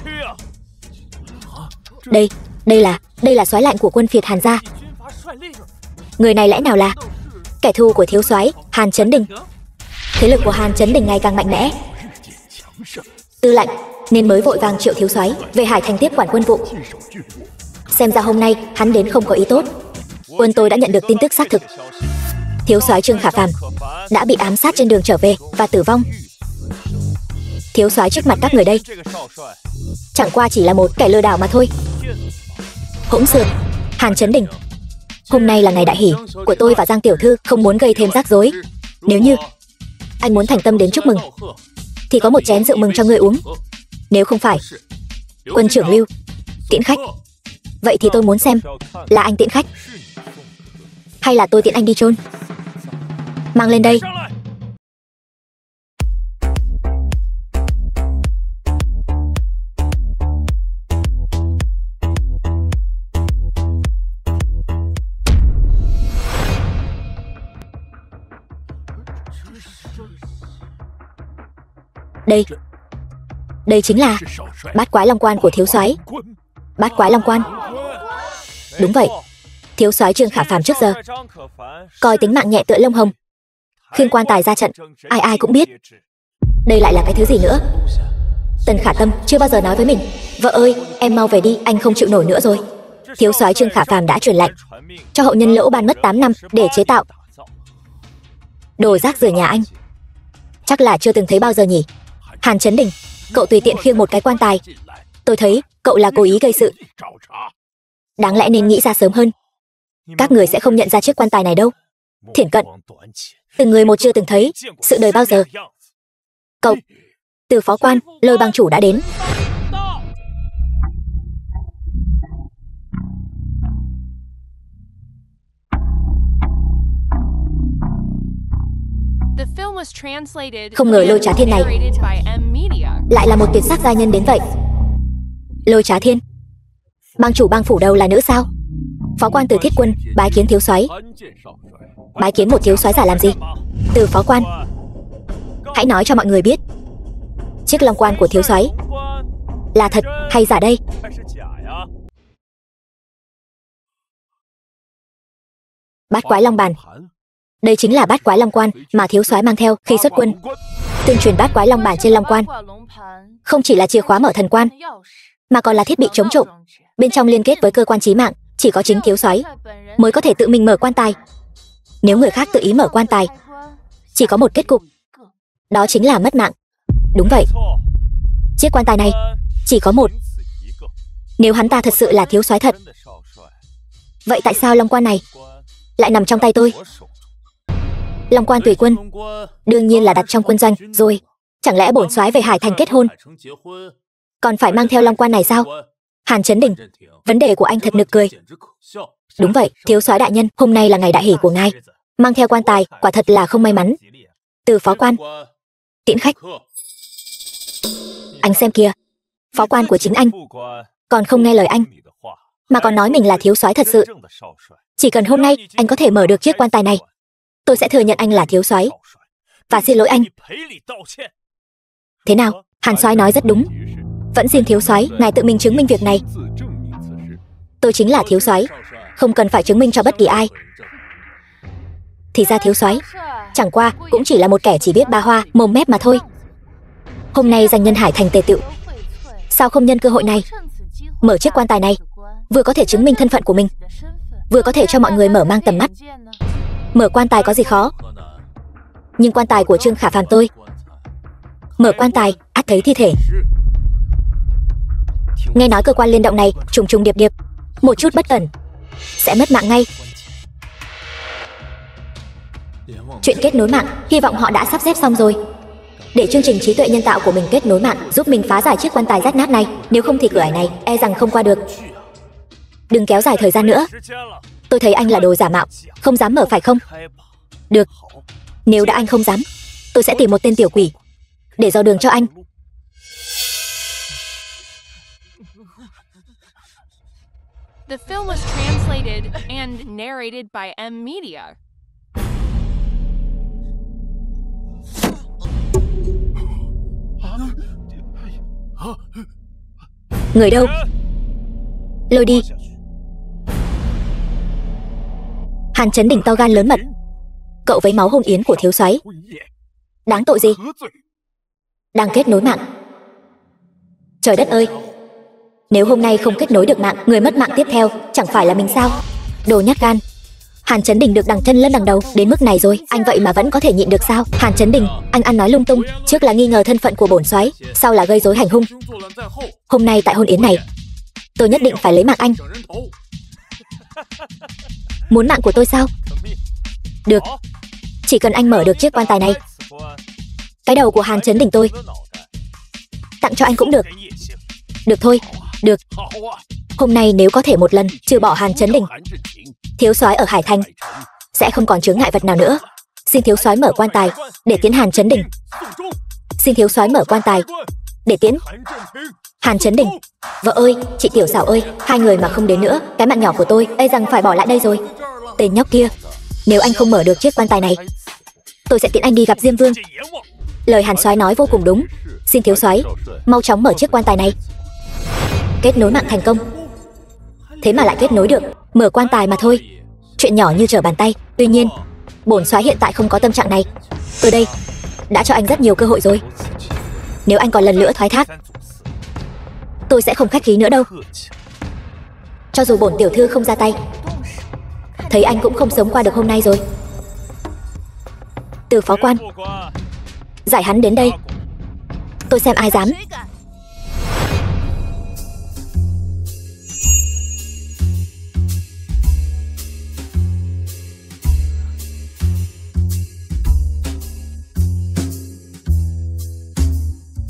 Đây là soái lạnh của quân phiệt Hàn gia. Người này lẽ nào là kẻ thù của thiếu soái Hàn Chấn Đình? Thế lực của Hàn Chấn Đình ngày càng mạnh mẽ. Tư lệnh nên mới vội vàng triệu thiếu soái về Hải Thành tiếp quản quân vụ. Xem ra hôm nay hắn đến không có ý tốt. Quân tôi đã nhận được tin tức xác thực. Thiếu soái Trương Khả Phàm đã bị ám sát trên đường trở về và tử vong. Thiếu soái trước mặt các người đây chẳng qua chỉ là một kẻ lừa đảo mà thôi. Hỗn xược, Hàn Chấn Đình, hôm nay là ngày đại hỷ của tôi và Giang tiểu thư, không muốn gây thêm rắc rối. Nếu như anh muốn thành tâm đến chúc mừng thì có một chén rượu mừng cho ngươi uống. Nếu không phải quân trưởng Lưu tiễn khách, vậy thì tôi muốn xem là anh tiễn khách hay là tôi tiễn anh đi chôn. Mang lên đây. Đây chính là bát quái long quan của thiếu soái. Bát quái long quan. Đúng vậy, thiếu soái Trương Khả Phàm trước giờ coi tính mạng nhẹ tựa lông hồng, khiêng quan tài ra trận, ai ai cũng biết. Đây lại là cái thứ gì nữa? Tần Khả Tâm chưa bao giờ nói với mình, vợ ơi, em mau về đi, anh không chịu nổi nữa rồi. Thiếu soái Trương Khả Phàm đã truyền lệnh cho hậu nhân Lỗ Ban mất 8 năm để chế tạo đồ rác rưởi nhà anh. Chắc là chưa từng thấy bao giờ nhỉ. Hàn Chấn Đình, cậu tùy tiện khiêng một cái quan tài, tôi thấy cậu là cố ý gây sự. Đáng lẽ nên nghĩ ra sớm hơn. Các người sẽ không nhận ra chiếc quan tài này đâu. Thiển Cận, từng người một chưa từng thấy sự đời bao giờ. Cậu, Từ phó quan, Lôi Bang chủ đã đến. Không ngờ Lôi Trá Thiên này lại là một tuyệt sắc giai nhân đến vậy. Lôi Trá Thiên, bang chủ bang phủ đâu là nữ sao? Phó quan Từ Thiết Quân bái kiến thiếu soái. Bái kiến một thiếu soái giả làm gì? Từ phó quan, hãy nói cho mọi người biết, chiếc long quan của thiếu soái là thật hay giả đây? Bát quái long bàn. Đây chính là bát quái long quan mà thiếu soái mang theo khi xuất quân. Tương truyền bát quái long bàn trên long quan không chỉ là chìa khóa mở thần quan, mà còn là thiết bị chống trộm. Bên trong liên kết với cơ quan chí mạng, chỉ có chính thiếu soái mới có thể tự mình mở quan tài. Nếu người khác tự ý mở quan tài, chỉ có một kết cục, đó chính là mất mạng. Đúng vậy, chiếc quan tài này chỉ có một. Nếu hắn ta thật sự là thiếu soái thật, vậy tại sao long quan này lại nằm trong tay tôi? Long quan tùy quân, đương nhiên là đặt trong quân doanh rồi. Chẳng lẽ bổn soái về Hải Thành kết hôn còn phải mang theo long quan này sao? Hàn Chấn Đình, vấn đề của anh thật nực cười. Đúng vậy, thiếu soái đại nhân, hôm nay là ngày đại hỷ của ngài. Mang theo quan tài, quả thật là không may mắn. Từ phó quan, tiễn khách. Anh xem kìa, phó quan của chính anh còn không nghe lời anh, mà còn nói mình là thiếu soái thật sự. Chỉ cần hôm nay anh có thể mở được chiếc quan tài này, tôi sẽ thừa nhận anh là thiếu soái và xin lỗi anh. Thế nào, Hàn soái nói rất đúng. Vẫn xin thiếu soái ngài tự mình chứng minh việc này. Tôi chính là thiếu soái, không cần phải chứng minh cho bất kỳ ai. Thì ra thiếu soái chẳng qua cũng chỉ là một kẻ chỉ biết ba hoa mồm mép mà thôi. Hôm nay danh nhân Hải Thành tề tựu, sao không nhân cơ hội này mở chiếc quan tài này, vừa có thể chứng minh thân phận của mình, vừa có thể cho mọi người mở mang tầm mắt. Mở quan tài có gì khó, nhưng quan tài của Trương Khả Phàm tôi, mở quan tài ắt thấy thi thể. Nghe nói cơ quan liên động này trùng trùng điệp điệp, một chút bất cẩn sẽ mất mạng ngay. Chuyện kết nối mạng, hy vọng họ đã sắp xếp xong rồi, để chương trình trí tuệ nhân tạo của mình kết nối mạng, giúp mình phá giải chiếc quan tài rách nát này. Nếu không thì cửa ải này e rằng không qua được. Đừng kéo dài thời gian nữa. Tôi thấy anh là đồ giả mạo, không dám mở phải không? Được, nếu đã anh không dám, tôi sẽ tìm một tên tiểu quỷ để dò đường cho anh. The film was translated and narrated by M Media. Người đâu? Lôi đi. Hàn Chấn Đình to gan lớn mật, cậu với máu hung yến của thiếu soái, đáng tội gì? Đang kết nối mạng. Trời đất ơi, nếu hôm nay không kết nối được mạng, người mất mạng tiếp theo chẳng phải là mình sao? Đồ nhát gan. Hàn Chấn Đình được đằng chân lẫn đằng đầu đến mức này rồi, anh vậy mà vẫn có thể nhịn được sao? Hàn Chấn Đình, anh ăn nói lung tung, trước là nghi ngờ thân phận của bổn soái, sau là gây rối hành hung. Hôm nay tại hôn yến này, tôi nhất định phải lấy mạng anh. Muốn mạng của tôi sao? Được, chỉ cần anh mở được chiếc quan tài này, cái đầu của Hàn Chấn Đình tôi tặng cho anh cũng được. Được thôi, được. Hôm nay nếu có thể một lần trừ bỏ Hàn Chấn Đình, thiếu soái ở Hải Thành sẽ không còn chướng ngại vật nào nữa. Xin thiếu soái mở quan tài để tiễn Hàn Chấn Đình. Xin thiếu soái mở quan tài để tiễn Hàn Chấn Đình. Vợ ơi, chị Tiểu Xảo ơi, hai người mà không đến nữa, cái mạng nhỏ của tôi e rằng phải bỏ lại đây rồi. Tên nhóc kia, nếu anh không mở được chiếc quan tài này, tôi sẽ tiễn anh đi gặp Diêm Vương. Lời Hàn soái nói vô cùng đúng. Xin thiếu soái mau chóng mở chiếc quan tài này. Kết nối mạng thành công. Thế mà lại kết nối được, mở quan tài mà thôi, chuyện nhỏ như trở bàn tay. Tuy nhiên, bổn soái hiện tại không có tâm trạng này. Tôi đây đã cho anh rất nhiều cơ hội rồi. Nếu anh còn lần nữa thoái thác, tôi sẽ không khách khí nữa đâu. Cho dù bổn tiểu thư không ra tay, thấy anh cũng không sống qua được hôm nay rồi. Từ phó quan, giải hắn đến đây, tôi xem ai dám.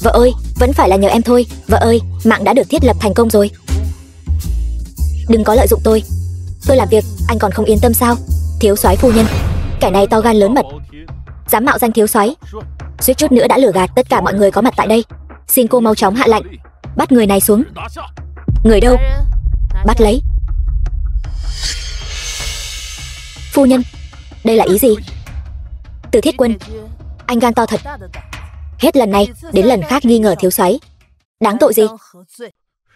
Vợ ơi, vẫn phải là nhờ em thôi. Vợ ơi, mạng đã được thiết lập thành công rồi. Đừng có lợi dụng tôi làm việc anh còn không yên tâm sao? Thiếu soái phu nhân, kẻ này to gan lớn mật, dám mạo danh thiếu soái, suýt chút nữa đã lừa gạt tất cả mọi người có mặt tại đây. Xin cô mau chóng hạ lệnh bắt người này xuống. Người đâu? Bắt lấy. Phu nhân, đây là ý gì? Từ Thiết Quân, anh gan to thật. Hết lần này đến lần khác nghi ngờ thiếu soái. Đáng tội gì?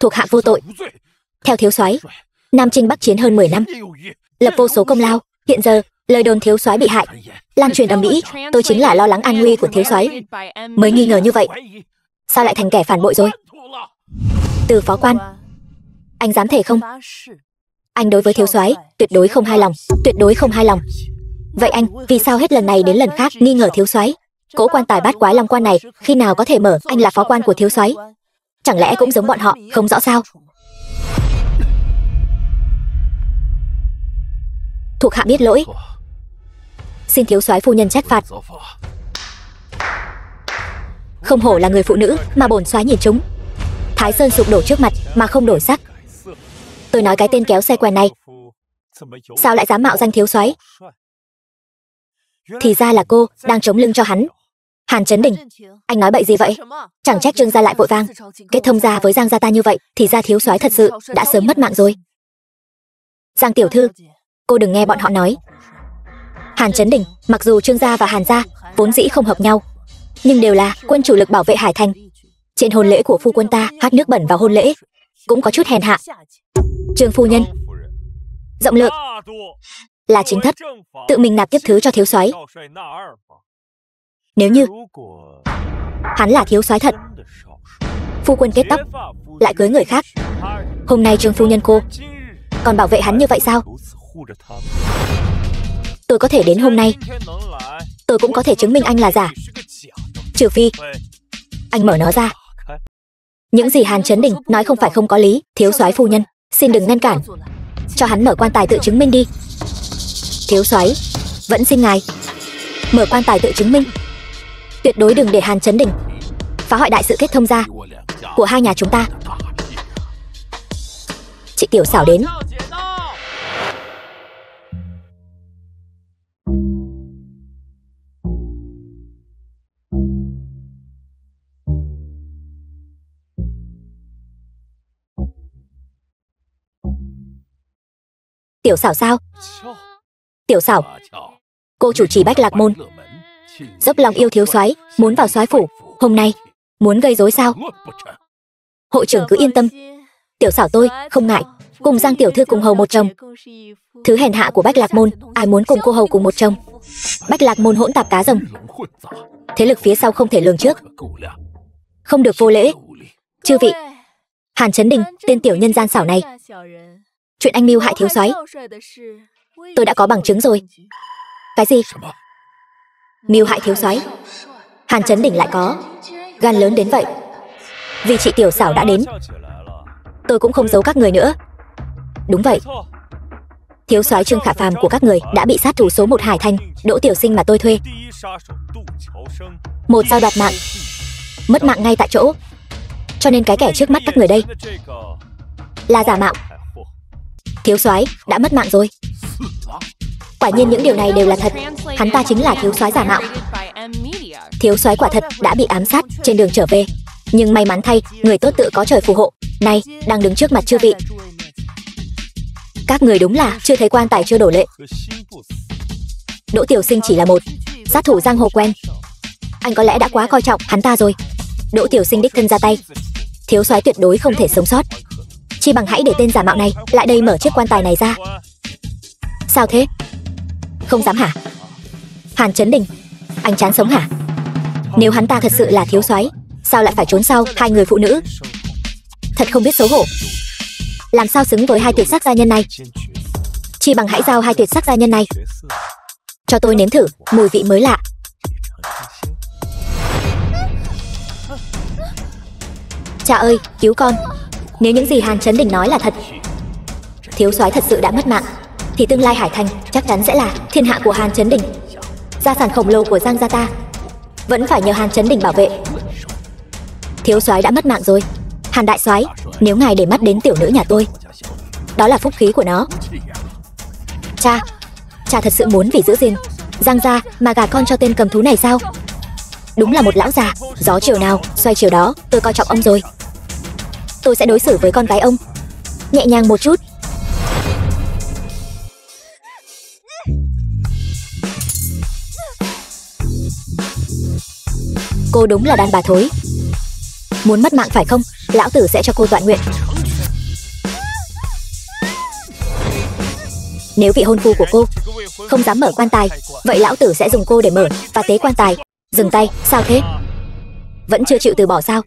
Thuộc hạ vô tội. Theo thiếu soái, Nam Chinh Bắc Chiến hơn 10 năm, lập vô số công lao. Hiện giờ lời đồn thiếu soái bị hại lan truyền ầm ĩ, tôi chính là lo lắng an nguy của thiếu soái mới nghi ngờ như vậy. Sao lại thành kẻ phản bội rồi? Từ phó quan, anh dám thể không? Anh đối với thiếu soái tuyệt đối không hài lòng, tuyệt đối không hài lòng. Vậy anh vì sao hết lần này đến lần khác nghi ngờ thiếu soái? Cỗ quan tài bát quái long quan này khi nào có thể mở? Anh là phó quan của thiếu soái, chẳng lẽ cũng giống bọn họ không rõ sao? Thuộc hạ biết lỗi. xin thiếu soái phu nhân trách phạt. Không hổ là người phụ nữ mà bổn soái nhìn chúng. Thái Sơn sụp đổ trước mặt mà không đổi sắc. Tôi nói cái tên kéo xe quèn này, sao lại dám mạo danh thiếu soái? Thì ra là cô đang chống lưng cho hắn. Hàn Chấn Đình, anh nói bậy gì vậy? Chẳng trách Trương gia lại vội vàng kết thông gia với Giang gia ta như vậy, thì ra thiếu soái thật sự đã sớm mất mạng rồi. Giang tiểu thư, cô đừng nghe bọn họ nói. Hàn Chấn Đình, mặc dù Trương gia và Hàn gia vốn dĩ không hợp nhau, nhưng đều là quân chủ lực bảo vệ Hải Thành. Trên hôn lễ của phu quân ta hát nước bẩn vào hôn lễ cũng có chút hèn hạ. Trương phu nhân rộng lượng, là chính thất tự mình nạp tiếp thứ cho thiếu soái. Nếu như hắn là thiếu soái thật, phu quân kết tóc lại cưới người khác, hôm nay Trương phu nhân cô còn bảo vệ hắn như vậy sao? Tôi có thể đến hôm nay, tôi cũng có thể chứng minh anh là giả. Trừ phi anh mở nó ra. Những gì Hàn Chấn Đình nói không phải không có lý. Thiếu soái phu nhân, xin đừng ngăn cản, cho hắn mở quan tài tự chứng minh đi. Thiếu soái, vẫn xin ngài mở quan tài tự chứng minh. Tuyệt đối đừng để Hàn Chấn Đình phá hoại đại sự kết thông gia của hai nhà chúng ta. Chị Tiểu Xảo đến. Tiểu Xảo sao? Tiểu Xảo, cô chủ trì Bách Lạc Môn, dốc lòng yêu thiếu soái, muốn vào soái phủ, hôm nay muốn gây rối sao? Hội trưởng cứ yên tâm, Tiểu Xảo tôi không ngại cùng Giang tiểu thư cùng hầu một chồng. Thứ hèn hạ của Bách Lạc Môn, ai muốn cùng cô hầu cùng một chồng? Bách Lạc Môn hỗn tạp cá rồng, thế lực phía sau không thể lường trước, không được vô lễ. Chư vị, Hàn Chấn Đình, tên tiểu nhân gian xảo này, chuyện anh mưu hại thiếu soái, tôi đã có bằng chứng rồi. Cái gì? Mưu hại thiếu soái? Hàn Chấn Đình lại có gan lớn đến vậy. Vì chị Tiểu Xảo đã đến, tôi cũng không giấu các người nữa. Đúng vậy, thiếu soái Trương Khả Phàm của các người đã bị sát thủ số 1 Hải Thành Đỗ Tiểu Sinh mà tôi thuê một dao đoạt mạng, mất mạng ngay tại chỗ. Cho nên cái kẻ trước mắt các người đây là giả mạo. Thiếu soái đã mất mạng rồi. Quả nhiên những điều này đều là thật. Hắn ta chính là thiếu soái giả mạo. Thiếu soái quả thật đã bị ám sát trên đường trở về, nhưng may mắn thay, người tốt tự có trời phù hộ, nay đang đứng trước mặt chư vị. Các người đúng là chưa thấy quan tài chưa đổ lệ. Đỗ Tiểu Sinh chỉ là một sát thủ giang hồ quen, anh có lẽ đã quá coi trọng hắn ta rồi. Đỗ Tiểu Sinh đích thân ra tay, thiếu soái tuyệt đối không thể sống sót. Chi bằng hãy để tên giả mạo này lại đây mở chiếc quan tài này ra. Sao thế? Không dám hả? Hàn Chấn Đình, anh chán sống hả? Nếu hắn ta thật sự là thiếu soái, sao lại phải trốn sau hai người phụ nữ? Thật không biết xấu hổ. Làm sao xứng với hai tuyệt sắc gia nhân này? Chi bằng hãy giao hai tuyệt sắc gia nhân này cho tôi nếm thử mùi vị mới lạ. Cha ơi, cứu con. Nếu những gì Hàn Chấn Đình nói là thật, thiếu soái thật sự đã mất mạng, thì tương lai Hải Thành chắc chắn sẽ là thiên hạ của Hàn Chấn Đình. Gia sản khổng lồ của Giang gia ta vẫn phải nhờ Hàn Chấn Đình bảo vệ. Thiếu soái đã mất mạng rồi. Hàn đại soái, nếu ngài để mắt đến tiểu nữ nhà tôi, đó là phúc khí của nó. Cha thật sự muốn vì giữ gìn Giang gia mà gả con cho tên cầm thú này sao? Đúng là một lão già, gió chiều nào xoay chiều đó. Tôi coi trọng ông rồi, tôi sẽ đối xử với con gái ông nhẹ nhàng một chút. Cô đúng là đàn bà thối, muốn mất mạng phải không? Lão tử sẽ cho cô toại nguyện. Nếu vị hôn phu của cô không dám mở quan tài, vậy lão tử sẽ dùng cô để mở và tế quan tài. Dừng tay. Sao thế? Vẫn chưa chịu từ bỏ sao?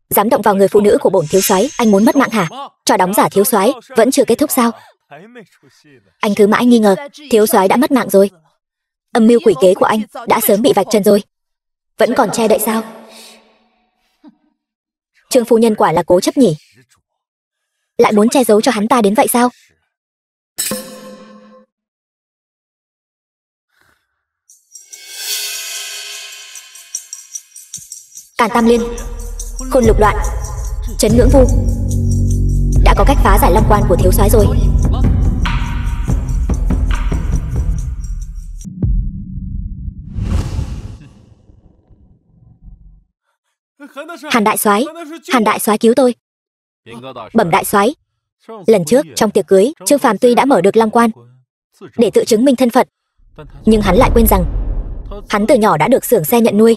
Dám động vào người phụ nữ của bổn thiếu soái, anh muốn mất mạng hả? Trò đóng giả thiếu soái vẫn chưa kết thúc sao? Anh cứ mãi nghi ngờ thiếu soái đã mất mạng rồi. Âm mưu quỷ kế của anh đã sớm bị vạch trần rồi, vẫn còn che đậy sao? Trương phu nhân quả là cố chấp nhỉ, lại muốn che giấu cho hắn ta đến vậy sao? Càn Tam Liên, Khôn Lục Loạn, Trấn Ngưỡng Vu. Đã có cách phá giải long quan của thiếu soái rồi. Hàn đại soái cứu tôi. Bẩm đại soái, lần trước trong tiệc cưới, Trương Phàm tuy đã mở được long quan để tự chứng minh thân phận, nhưng hắn lại quên rằng hắn từ nhỏ đã được xưởng xe nhận nuôi.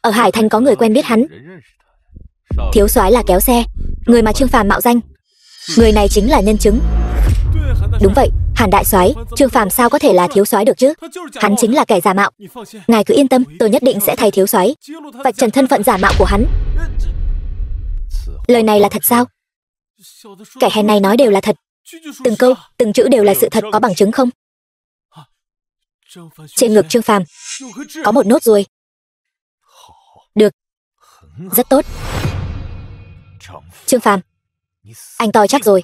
Ở Hải Thành có người quen biết hắn. Thiếu soái là kéo xe, người mà Trương Phàm mạo danh. Người này chính là nhân chứng. Đúng vậy, Hàn đại soái, Trương Phàm sao có thể là thiếu soái được chứ? Hắn chính là kẻ giả mạo. Ngài cứ yên tâm, tôi nhất định sẽ thay thiếu soái vạch trần thân phận giả mạo của hắn. Lời này là thật sao? Kẻ hèn này nói đều là thật. Từng câu, từng chữ đều là sự thật, có bằng chứng không? Trên ngực Trương Phàm có một nốt ruồi. Được, rất tốt. Trương Phàm, anh toi chắc rồi.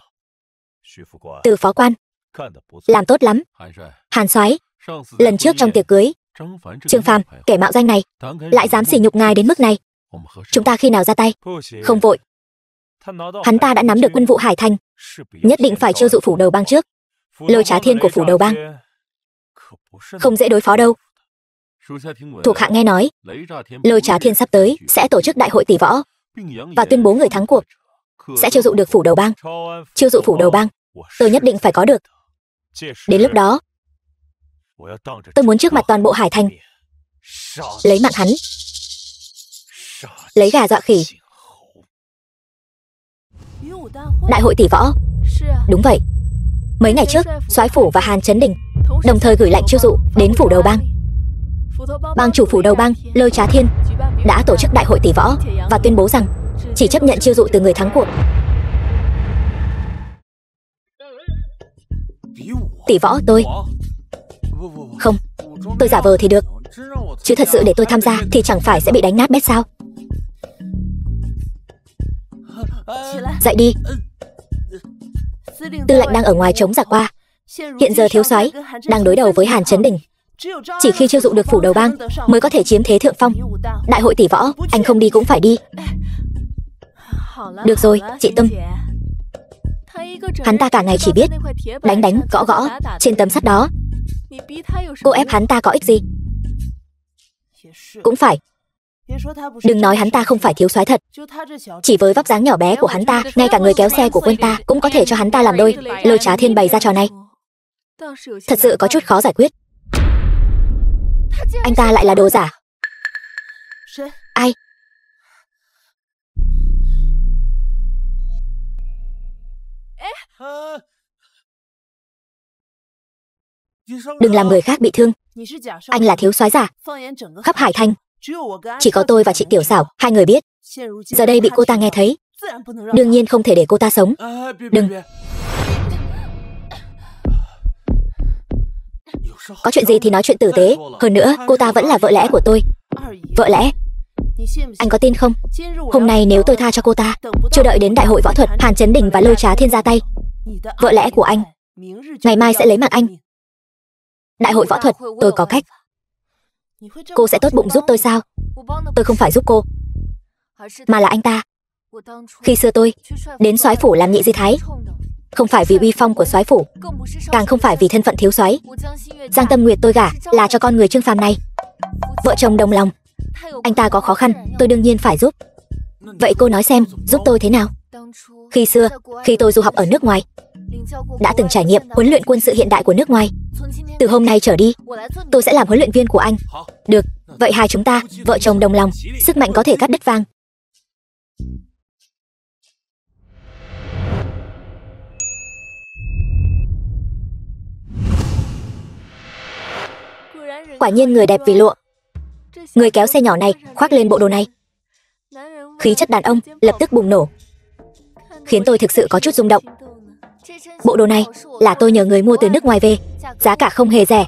Từ phó quan, làm tốt lắm. Hàn soái, lần trước trong tiệc cưới, Trương Phàm, kẻ mạo danh này, lại dám sỉ nhục ngài đến mức này. Chúng ta khi nào ra tay? Không vội. Hắn ta đã nắm được quân vụ Hải Thành, nhất định phải chiêu dụ Phủ Đầu Bang trước. Lôi Trá Thiên của Phủ Đầu Bang không dễ đối phó đâu. Thuộc hạ nghe nói, Lôi Trá Thiên sắp tới sẽ tổ chức đại hội tỷ võ và tuyên bố người thắng cuộc sẽ chiêu dụ được Phủ Đầu Bang. Chiêu dụ Phủ Đầu Bang, tôi nhất định phải có được. Đến lúc đó, tôi muốn trước mặt toàn bộ Hải Thành lấy mạng hắn, lấy gà dọa khỉ. Đại hội tỷ võ? Đúng vậy. Mấy ngày trước, soái phủ và Hàn Chấn Đình đồng thời gửi lệnh chiêu dụ đến Phủ Đầu Bang. Bang chủ Phủ Đầu Bang Lôi Trá Thiên đã tổ chức đại hội tỷ võ và tuyên bố rằng chỉ chấp nhận chiêu dụ từ người thắng cuộc. Tỷ võ tôi? Không, tôi giả vờ thì được, chứ thật sự để tôi tham gia thì chẳng phải sẽ bị đánh nát bét sao? Dậy đi. Tư lệnh đang ở ngoài chống giặc qua. Hiện giờ thiếu soái đang đối đầu với Hàn Chấn Đình. Chỉ khi chiêu dụ được Phủ Đầu Bang mới có thể chiếm thế thượng phong. Đại hội tỷ võ, anh không đi cũng phải đi. Được rồi, chị Tâm. Hắn ta cả ngày chỉ biết đánh đánh, gõ gõ trên tấm sắt đó. Cô ép hắn ta có ích gì? Cũng phải. Đừng nói hắn ta không phải thiếu soái thật. Chỉ với vóc dáng nhỏ bé của hắn ta, ngay cả người kéo xe của quân ta cũng có thể cho hắn ta làm đôi. Lôi Trá Thiên bày ra trò này thật sự có chút khó giải quyết. Anh ta lại là đồ giả. Ai? Đừng làm người khác bị thương. Anh là thiếu soái giả. Khắp Hải Thành chỉ có tôi và chị Tiểu Xảo hai người biết. Giờ đây bị cô ta nghe thấy, đương nhiên không thể để cô ta sống. Đừng. Có chuyện gì thì nói chuyện tử tế. Hơn nữa, cô ta vẫn là vợ lẽ của tôi. Vợ lẽ? Anh có tin không? Hôm nay nếu tôi tha cho cô ta, chưa đợi đến đại hội võ thuật Hàn Chấn Đình và Lôi Trá Thiên ra tay, vợ lẽ của anh ngày mai sẽ lấy mạng anh. Đại hội võ thuật, tôi có cách. Cô sẽ tốt bụng giúp tôi sao? Tôi không phải giúp cô, mà là anh ta. Khi xưa tôi đến soái phủ làm nhị di thái, không phải vì uy phong của soái phủ, càng không phải vì thân phận thiếu soái. Giang Tâm Nguyệt tôi gả là cho con người Trương Phàm này. Vợ chồng đồng lòng, anh ta có khó khăn, tôi đương nhiên phải giúp. Vậy cô nói xem, giúp tôi thế nào? Khi xưa, khi tôi du học ở nước ngoài, đã từng trải nghiệm huấn luyện quân sự hiện đại của nước ngoài. Từ hôm nay trở đi, tôi sẽ làm huấn luyện viên của anh. Được, vậy hai chúng ta, vợ chồng đồng lòng, sức mạnh có thể cắt đứt vang. Quả nhiên người đẹp vì lụa. Người kéo xe nhỏ này khoác lên bộ đồ này, khí chất đàn ông lập tức bùng nổ, khiến tôi thực sự có chút rung động. Bộ đồ này là tôi nhờ người mua từ nước ngoài về, giá cả không hề rẻ.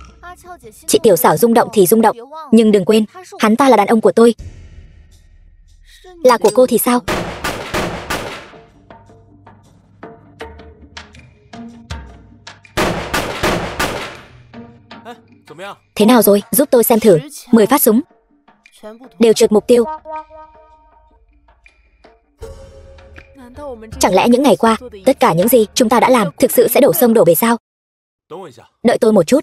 Chị Tiểu Xảo rung động thì rung động, nhưng đừng quên, hắn ta là đàn ông của tôi. Là của cô thì sao? Thế nào rồi, giúp tôi xem thử. 10 phát súng. đều trượt mục tiêu. Chẳng lẽ những ngày qua, tất cả những gì chúng ta đã làm thực sự sẽ đổ sông đổ bể sao? Đợi tôi một chút.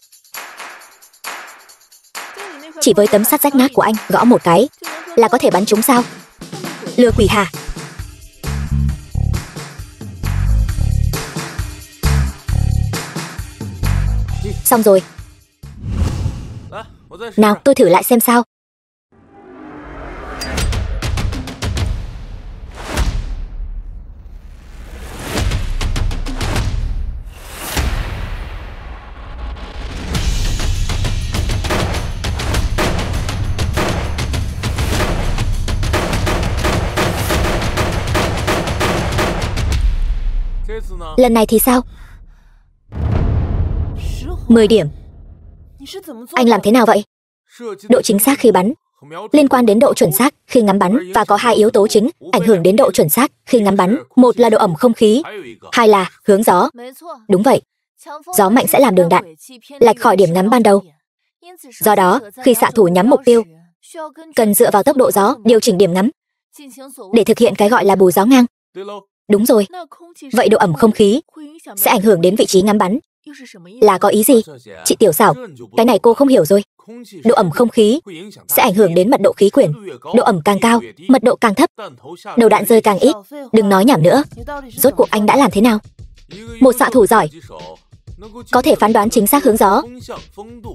Chỉ với tấm sắt rách nát của anh gõ một cái là có thể bắn chúng sao? Lừa quỷ hả? Xong rồi. Nào, tôi thử lại xem sao. Lần này thì sao? 10 điểm. Anh làm thế nào vậy? Độ chính xác khi bắn liên quan đến độ chuẩn xác khi ngắm bắn, và có hai yếu tố chính ảnh hưởng đến độ chuẩn xác khi ngắm bắn. Một là độ ẩm không khí, hai là hướng gió. Đúng vậy, gió mạnh sẽ làm đường đạn lệch khỏi điểm ngắm ban đầu. Do đó, khi xạ thủ nhắm mục tiêu, cần dựa vào tốc độ gió điều chỉnh điểm ngắm để thực hiện cái gọi là bù gió ngang. Đúng rồi. Vậy độ ẩm không khí sẽ ảnh hưởng đến vị trí ngắm bắn là có ý gì? Chị Tiểu Xảo, cái này cô không hiểu rồi. Độ ẩm không khí sẽ ảnh hưởng đến mật độ khí quyển. Độ ẩm càng cao, mật độ càng thấp, đầu đạn rơi càng ít. Đừng nói nhảm nữa. Rốt cuộc anh đã làm thế nào? Một xạ thủ giỏi có thể phán đoán chính xác hướng gió,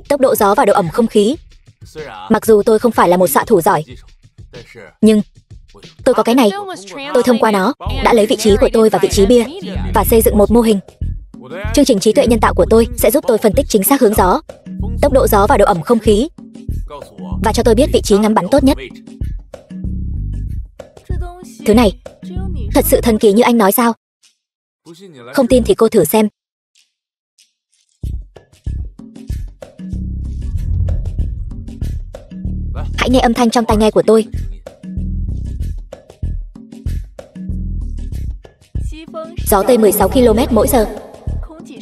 tốc độ gió và độ ẩm không khí. Mặc dù tôi không phải là một xạ thủ giỏi, nhưng tôi có cái này. Tôi thông qua nó đã lấy vị trí của tôi và vị trí bia và xây dựng một mô hình. Chương trình trí tuệ nhân tạo của tôi sẽ giúp tôi phân tích chính xác hướng gió, tốc độ gió và độ ẩm không khí, và cho tôi biết vị trí ngắm bắn tốt nhất. Thứ này thật sự thần kỳ như anh nói sao? Không tin thì cô thử xem. Hãy nghe âm thanh trong tai nghe của tôi. Gió Tây 16 km/h,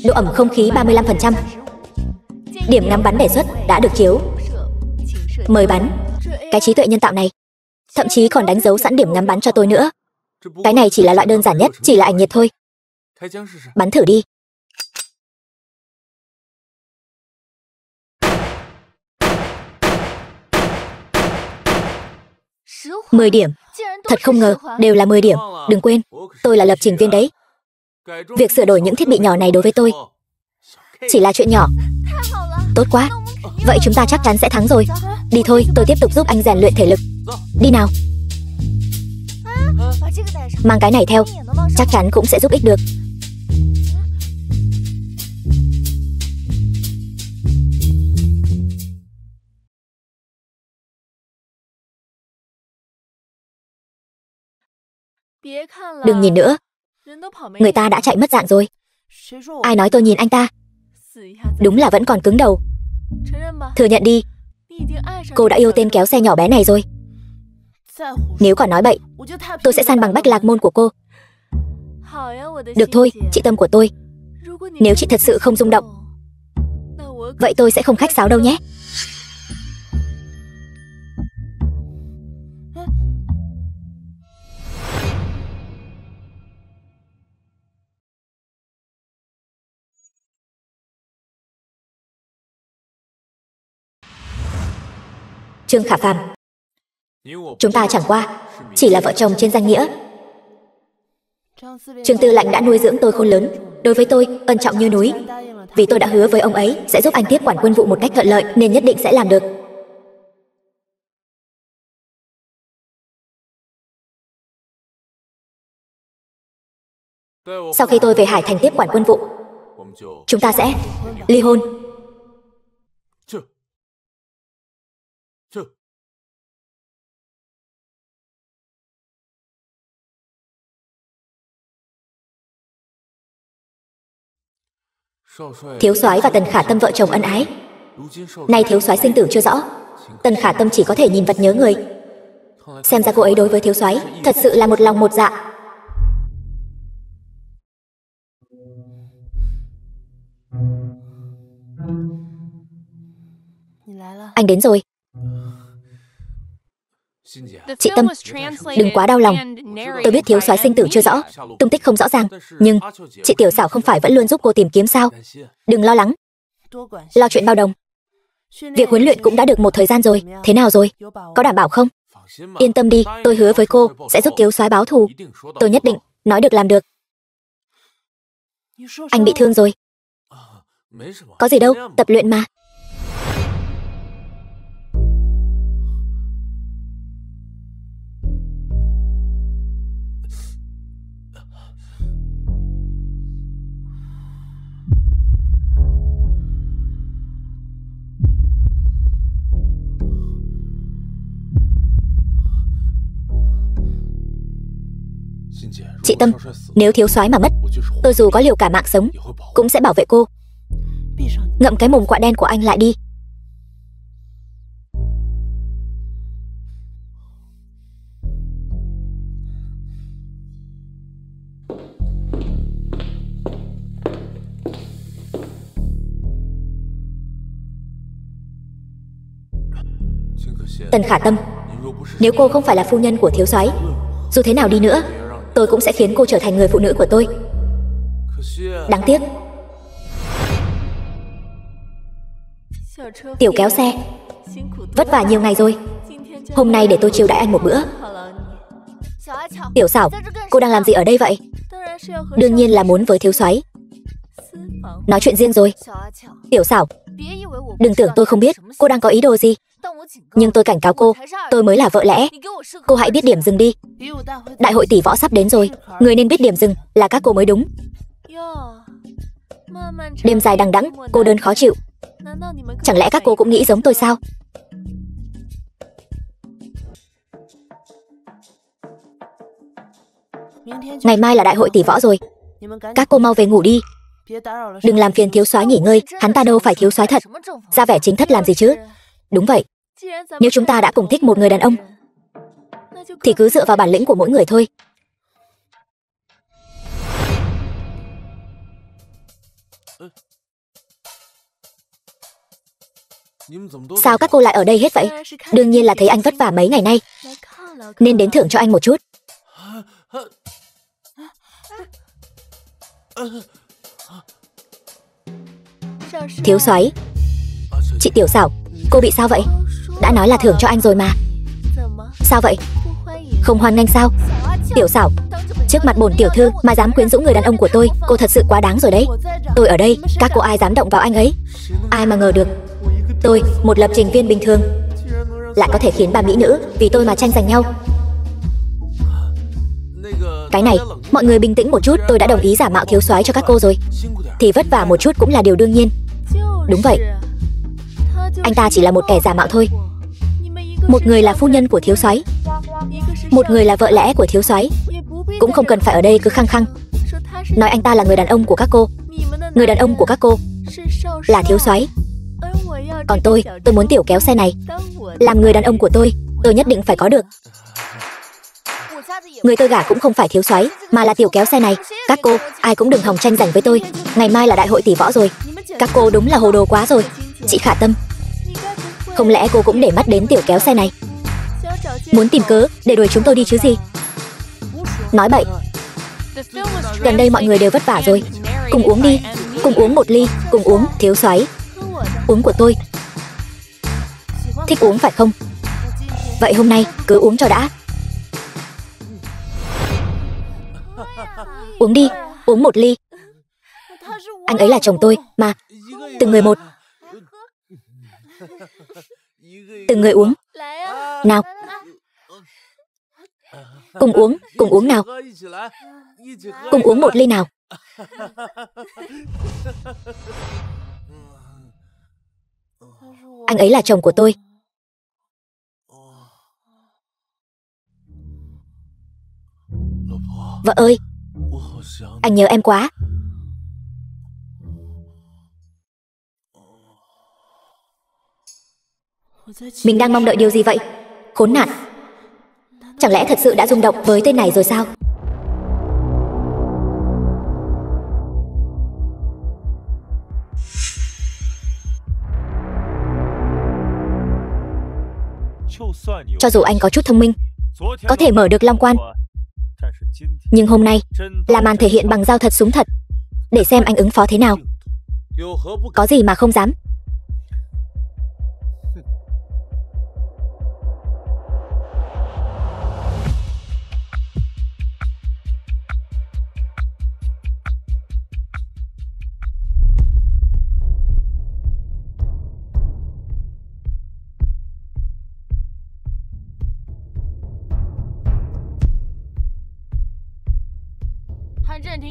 độ ẩm không khí 35%. Điểm ngắm bắn đề xuất đã được chiếu. Mời bắn. Cái trí tuệ nhân tạo này thậm chí còn đánh dấu sẵn điểm ngắm bắn cho tôi nữa. Cái này chỉ là loại đơn giản nhất, chỉ là ảnh nhiệt thôi. Bắn thử đi. Mười điểm. Thật không ngờ, đều là 10 điểm. Đừng quên, tôi là lập trình viên đấy. Việc sửa đổi những thiết bị nhỏ này đối với tôi chỉ là chuyện nhỏ. Tốt quá. Vậy chúng ta chắc chắn sẽ thắng rồi. Đi thôi, tôi tiếp tục giúp anh rèn luyện thể lực. Đi nào. Mang cái này theo, chắc chắn cũng sẽ giúp ích được. Đừng nhìn nữa, người ta đã chạy mất dạng rồi. Ai nói tôi nhìn anh ta? Đúng là vẫn còn cứng đầu. Thừa nhận đi, cô đã yêu tên kéo xe nhỏ bé này rồi. Nếu còn nói bậy, tôi sẽ san bằng Bách Lạc Môn của cô. Được thôi, chị Tâm của tôi. Nếu chị thật sự không rung động, vậy tôi sẽ không khách sáo đâu nhé. Trương Khả Phàm, chúng ta chẳng qua chỉ là vợ chồng trên danh nghĩa. Trương Tư Lệnh đã nuôi dưỡng tôi khôn lớn, đối với tôi ân trọng như núi. Vì tôi đã hứa với ông ấy sẽ giúp anh tiếp quản quân vụ một cách thuận lợi, nên nhất định sẽ làm được. Sau khi tôi về Hải Thành tiếp quản quân vụ, chúng ta sẽ ly hôn. Thiếu soái và Tần Khả Tâm vợ chồng ân ái. Nay thiếu soái sinh tử chưa rõ, Tần Khả Tâm chỉ có thể nhìn vật nhớ người. Xem ra cô ấy đối với thiếu soái thật sự là một lòng một dạ. Anh đến rồi. The Chị film Tâm, was translated đừng quá đau lòng. and narrated Tôi biết thiếu by soái sinh tử chưa rõ, M-Media. tung tích không rõ ràng, nhưng chị Tiểu Xảo không phải vẫn luôn giúp cô tìm kiếm sao? Đừng lo lắng, lo chuyện bao đồng. Việc huấn luyện cũng đã được một thời gian rồi, thế nào rồi? Có đảm bảo không? Yên tâm đi, tôi hứa với cô sẽ giúp thiếu soái báo thù. Tôi nhất định, nói được làm được. Anh bị thương rồi. Có gì đâu, tập luyện mà. Chị Tâm, nếu thiếu soái mà mất, tôi dù có liều cả mạng sống cũng sẽ bảo vệ cô. Ngậm cái mồm quạ đen của anh lại đi. Tần Khả Tâm, nếu cô không phải là phu nhân của thiếu soái, dù thế nào đi nữa, tôi cũng sẽ khiến cô trở thành người phụ nữ của tôi. Đáng tiếc. Tiểu kéo xe, vất vả nhiều ngày rồi. Hôm nay để tôi chiêu đãi anh một bữa. Tiểu Xảo, cô đang làm gì ở đây vậy? Đương nhiên là muốn với thiếu soái nói chuyện riêng rồi. Tiểu Xảo, đừng tưởng tôi không biết cô đang có ý đồ gì. Nhưng tôi cảnh cáo cô, tôi mới là vợ lẽ. Cô hãy biết điểm dừng đi. Đại hội tỷ võ sắp đến rồi, người nên biết điểm dừng là các cô mới đúng. Đêm dài đằng đẵng, cô đơn khó chịu. Chẳng lẽ các cô cũng nghĩ giống tôi sao? Ngày mai là đại hội tỷ võ rồi, các cô mau về ngủ đi. Đừng làm phiền thiếu soái nghỉ ngơi, hắn ta đâu phải thiếu soái thật. Ra vẻ chính thất làm gì chứ? Đúng vậy, nếu chúng ta đã cùng thích một người đàn ông thì cứ dựa vào bản lĩnh của mỗi người thôi. Sao các cô lại ở đây hết vậy? Đương nhiên là thấy anh vất vả mấy ngày nay, nên đến thưởng cho anh một chút. Thiếu soái, chị Tiểu Xảo, cô bị sao vậy? Đã nói là thưởng cho anh rồi mà. Sao vậy? Không hoan nghênh sao? Tiểu Xảo, trước mặt bổn tiểu thư mà dám quyến rũ người đàn ông của tôi, cô thật sự quá đáng rồi đấy. Tôi ở đây, các cô ai dám động vào anh ấy? Ai mà ngờ được, tôi, một lập trình viên bình thường, lại có thể khiến ba mỹ nữ vì tôi mà tranh giành nhau. Cái này, mọi người bình tĩnh một chút, tôi đã đồng ý giả mạo thiếu soái cho các cô rồi, thì vất vả một chút cũng là điều đương nhiên. Đúng vậy, anh ta chỉ là một kẻ giả mạo thôi. Một người là phu nhân của thiếu soái, một người là vợ lẽ của thiếu soái, cũng không cần phải ở đây cứ khăng khăng nói anh ta là người đàn ông của các cô. Người đàn ông của các cô là thiếu soái, còn tôi muốn tiểu kéo xe này làm người đàn ông của tôi nhất định phải có được. Người tôi gả cũng không phải thiếu soái, mà là tiểu kéo xe này. Các cô, ai cũng đừng hòng tranh giành với tôi. Ngày mai là đại hội tỷ võ rồi. Các cô đúng là hồ đồ quá rồi. Chị Khả Tâm, không lẽ cô cũng để mắt đến tiểu kéo xe này, muốn tìm cớ để đuổi chúng tôi đi chứ gì? Nói bậy. Gần đây mọi người đều vất vả rồi, cùng uống đi, cùng uống một ly, cùng uống. Thiếu soái, uống của tôi. Thích uống phải không? Vậy hôm nay cứ uống cho đã. Uống đi, uống một ly. Anh ấy là chồng tôi mà. Từng người một, từng người uống. Nào, cùng uống nào. Cùng uống một ly nào. Anh ấy là chồng của tôi. Vợ ơi, anh nhớ em quá. Mình đang mong đợi điều gì vậy? Khốn nạn. Chẳng lẽ thật sự đã rung động với tên này rồi sao? Cho dù anh có chút thông minh, có thể mở được Long Quan, nhưng hôm nay là màn thể hiện bằng dao thật súng thật, để xem anh ứng phó thế nào. Có gì mà không dám.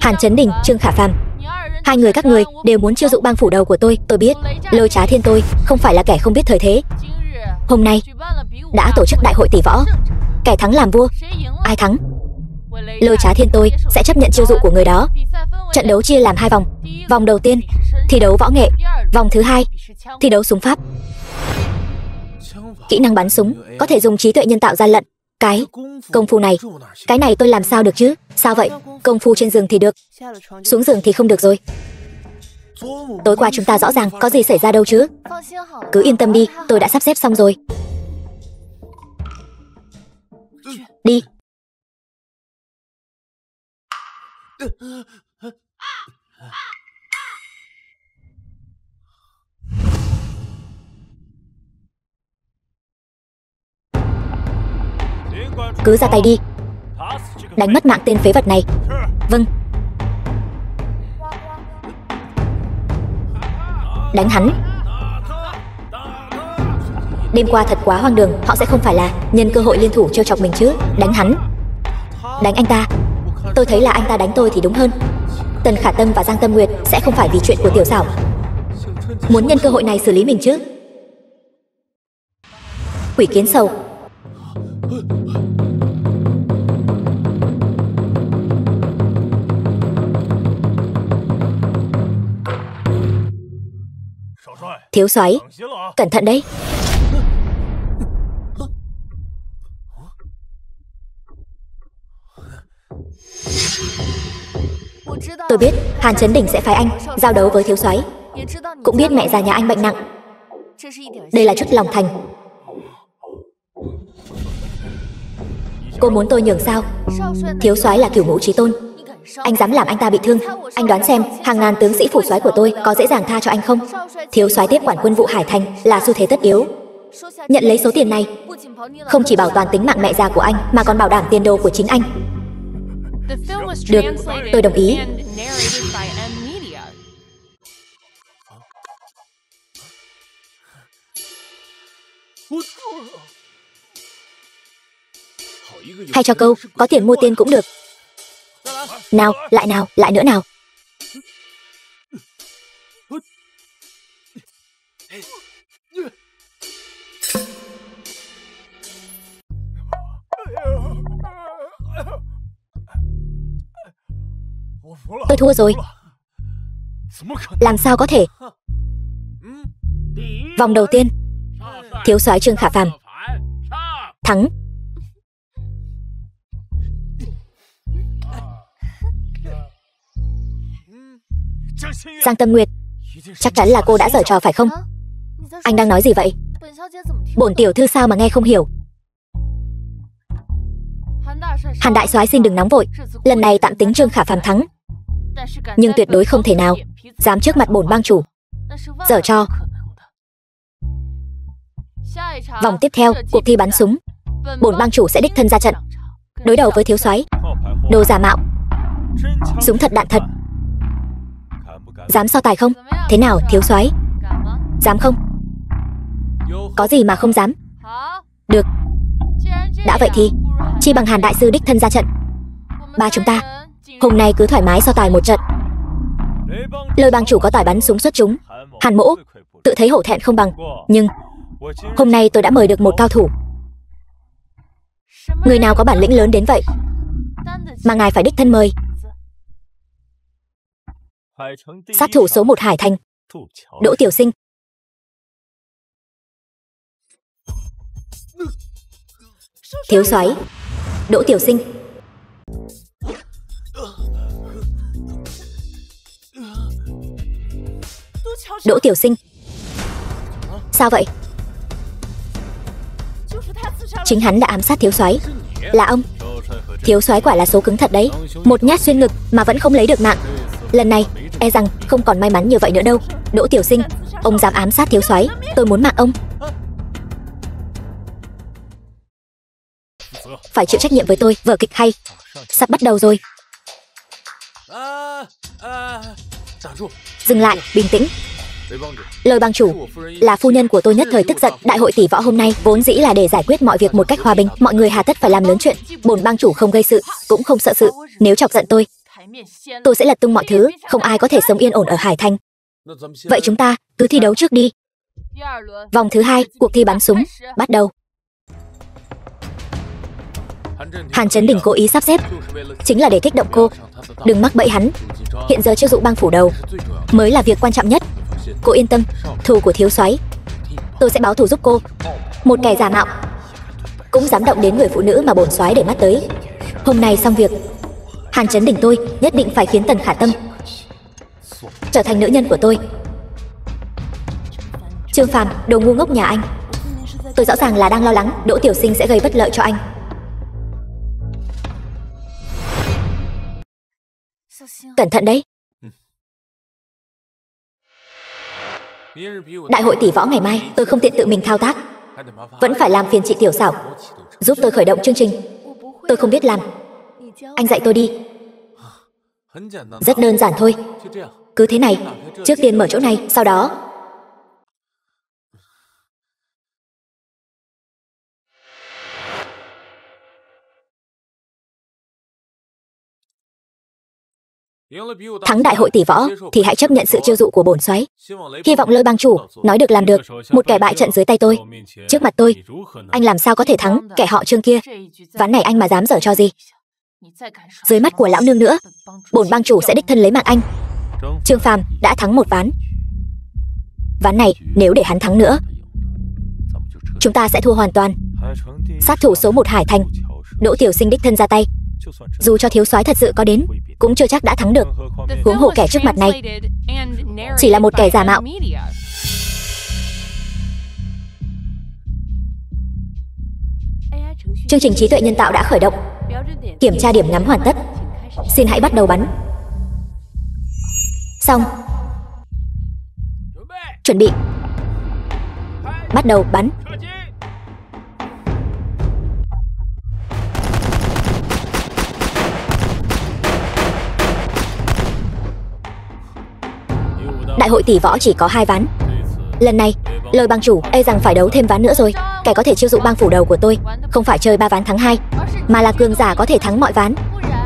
Hàn Chấn Đình, Trương Khả Phàm, hai người các ngươi đều muốn chiêu dụ bang phủ đầu của tôi biết. Lôi Trá Thiên tôi không phải là kẻ không biết thời thế. Hôm nay đã tổ chức đại hội tỷ võ, kẻ thắng làm vua, ai thắng Lôi Trá Thiên tôi sẽ chấp nhận chiêu dụ của người đó. Trận đấu chia làm 2 vòng. Vòng đầu tiên thi đấu võ nghệ, vòng thứ 2 thi đấu súng pháp. Kỹ năng bắn súng có thể dùng trí tuệ nhân tạo gian lận. Cái công phu này, cái này tôi làm sao được chứ? Sao vậy? Công phu trên giường thì được, xuống giường thì không được rồi. Tối qua chúng ta rõ ràng có gì xảy ra đâu chứ. Cứ yên tâm đi, tôi đã sắp xếp xong rồi. Đi. Cứ ra tay đi, đánh mất mạng tên phế vật này. Vâng. Đánh hắn. Đêm qua thật quá hoang đường, họ sẽ không phải là nhân cơ hội liên thủ trêu chọc mình chứ. Đánh hắn. Đánh anh ta. Tôi thấy là anh ta đánh tôi thì đúng hơn. Tần Khả Tâm và Giang Tâm Nguyệt sẽ không phải vì chuyện của Tiểu Xảo muốn nhân cơ hội này xử lý mình chứ. Quỷ kiến sầu. Thiếu soái, cẩn thận đấy. Tôi biết Hàn Chấn Đình sẽ phái anh giao đấu với thiếu soái, cũng biết mẹ già nhà anh bệnh nặng. Đây là chút lòng thành. Cô muốn tôi nhường sao? Thiếu soái là cửu ngũ chí tôn, anh dám làm anh ta bị thương. Anh đoán xem hàng ngàn tướng sĩ phủ soái của tôi có dễ dàng tha cho anh không? Thiếu soái tiếp quản quân vụ Hải Thành là xu thế tất yếu. Nhận lấy số tiền này không chỉ bảo toàn tính mạng mẹ già của anh, mà còn bảo đảm tiền đồ của chính anh. Được, tôi đồng ý. Hay cho câu có tiền mua tiên cũng được. Nào, lại nữa nào. Tôi thua rồi. Làm sao có thể? Vòng đầu tiên, thiếu soái Trương Khả Phàm thắng. Giang Tâm Nguyệt, chắc chắn là cô đã giở trò phải không? Anh đang nói gì vậy? Bổn tiểu thư sao mà nghe không hiểu? Hàn đại soái xin đừng nóng vội, lần này tạm tính Trương Khả Phàm thắng, nhưng tuyệt đối không thể nào dám trước mặt bổn bang chủ giở trò. Vòng tiếp theo, cuộc thi bắn súng, bổn bang chủ sẽ đích thân ra trận, đối đầu với thiếu soái. Đồ giả mạo, súng thật đạn thật. Dám so tài không? Thế nào thiếu soái? Dám không? Có gì mà không dám? Được. Đã vậy thì chi bằng Hàn đại sư đích thân ra trận. Ba chúng ta hôm nay cứ thoải mái so tài một trận. Lôi bang chủ có tài bắn súng xuất chúng, Hàn mỗ tự thấy hổ thẹn không bằng, nhưng hôm nay tôi đã mời được một cao thủ. Người nào có bản lĩnh lớn đến vậy mà ngài phải đích thân mời? Sát thủ số 1 Hải Thành, Đỗ Tiểu Sinh. Thiếu soái, Đỗ Tiểu Sinh. Đỗ Tiểu Sinh. Sao vậy? Chính hắn đã ám sát thiếu soái. Là ông. Thiếu soái quả là số cứng thật đấy. Một nhát xuyên ngực mà vẫn không lấy được mạng. Lần này e rằng không còn may mắn như vậy nữa đâu. Đỗ Tiểu Sinh, ông dám ám sát thiếu soái, tôi muốn mạng ông. Phải chịu trách nhiệm với tôi. Vở kịch hay sắp bắt đầu rồi. Dừng lại, bình tĩnh. Lôi bang chủ, là phu nhân của tôi nhất thời tức giận. Đại hội tỷ võ hôm nay vốn dĩ là để giải quyết mọi việc một cách hòa bình. Mọi người hà tất phải làm lớn chuyện. Bổn bang chủ không gây sự, cũng không sợ sự. Nếu chọc giận tôi sẽ lật tung mọi thứ. Không ai có thể sống yên ổn ở Hải Thành. Vậy chúng ta cứ thi đấu trước đi. Vòng thứ 2, cuộc thi bắn súng bắt đầu. Hàn Chấn Đình cố ý sắp xếp chính là để kích động cô. Đừng mắc bẫy hắn. Hiện giờ chiêu dụ bang phủ đầu mới là việc quan trọng nhất. Cô yên tâm, thù của thiếu soái tôi sẽ báo thù giúp cô. Một kẻ giả mạo cũng dám động đến người phụ nữ mà bổn soái để mắt tới. Hôm nay xong việc, Hàn Chấn Đình tôi nhất định phải khiến Tần Khả Tâm trở thành nữ nhân của tôi. Trương Phàm, đồ ngu ngốc nhà anh. Tôi rõ ràng là đang lo lắng Đỗ Tiểu Sinh sẽ gây bất lợi cho anh. Cẩn thận đấy. Đại hội tỷ võ ngày mai tôi không tiện tự mình thao tác, vẫn phải làm phiền chị Tiểu Xảo giúp tôi khởi động chương trình. Tôi không biết làm, anh dạy tôi đi. Rất đơn giản thôi. Cứ thế này, trước tiên mở chỗ này, sau đó thắng đại hội tỷ võ thì hãy chấp nhận sự chiêu dụ của bổn soái. Hy vọng Lôi bang chủ nói được làm được. Một kẻ bại trận dưới tay tôi, trước mặt tôi, anh làm sao có thể thắng kẻ họ Trương kia. Ván này anh mà dám giở cho gì, dưới mắt của lão nương nữa, bổn bang chủ sẽ đích thân lấy mạng anh. Trương Phàm đã thắng một ván. Ván này nếu để hắn thắng nữa, chúng ta sẽ thua hoàn toàn. Sát thủ số 1 Hải Thành, Đỗ Tiểu Sinh đích thân ra tay. Dù cho thiếu soái thật sự có đến, cũng chưa chắc đã thắng được. Huống hồ kẻ trước mặt này chỉ là một kẻ giả mạo. Chương trình trí tuệ nhân tạo đã khởi động. Kiểm tra điểm ngắm hoàn tất. Xin hãy bắt đầu bắn. Xong. Chuẩn bị. Bắt đầu bắn. Đại hội tỷ võ chỉ có 2 ván. Lần này, Lôi bang chủ e rằng phải đấu thêm ván nữa rồi. Kẻ có thể chiêu dụ bang phủ đầu của tôi không phải chơi 3 ván thắng 2, mà là cường giả có thể thắng mọi ván.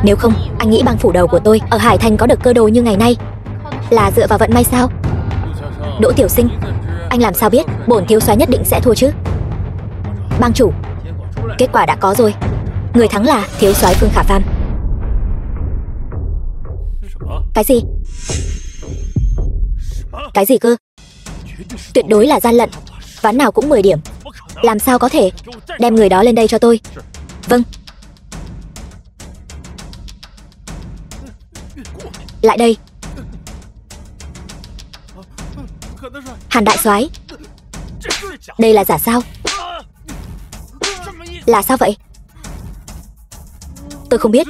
Nếu không, anh nghĩ bang phủ đầu của tôi ở Hải Thành có được cơ đồ như ngày nay là dựa vào vận may sao? Đỗ Tiểu Sinh, anh làm sao biết bổn thiếu soái nhất định sẽ thua chứ? Bang chủ, kết quả đã có rồi. Người thắng là thiếu soái Phương Khả Phàm. Cái gì? Cái gì cơ? Tuyệt đối là gian lận. Ván nào cũng 10 điểm. Làm sao có thể? Đem người đó lên đây cho tôi. Vâng. Lại đây. Hàn đại soái, đây là giả sao? Là sao vậy? Tôi không biết.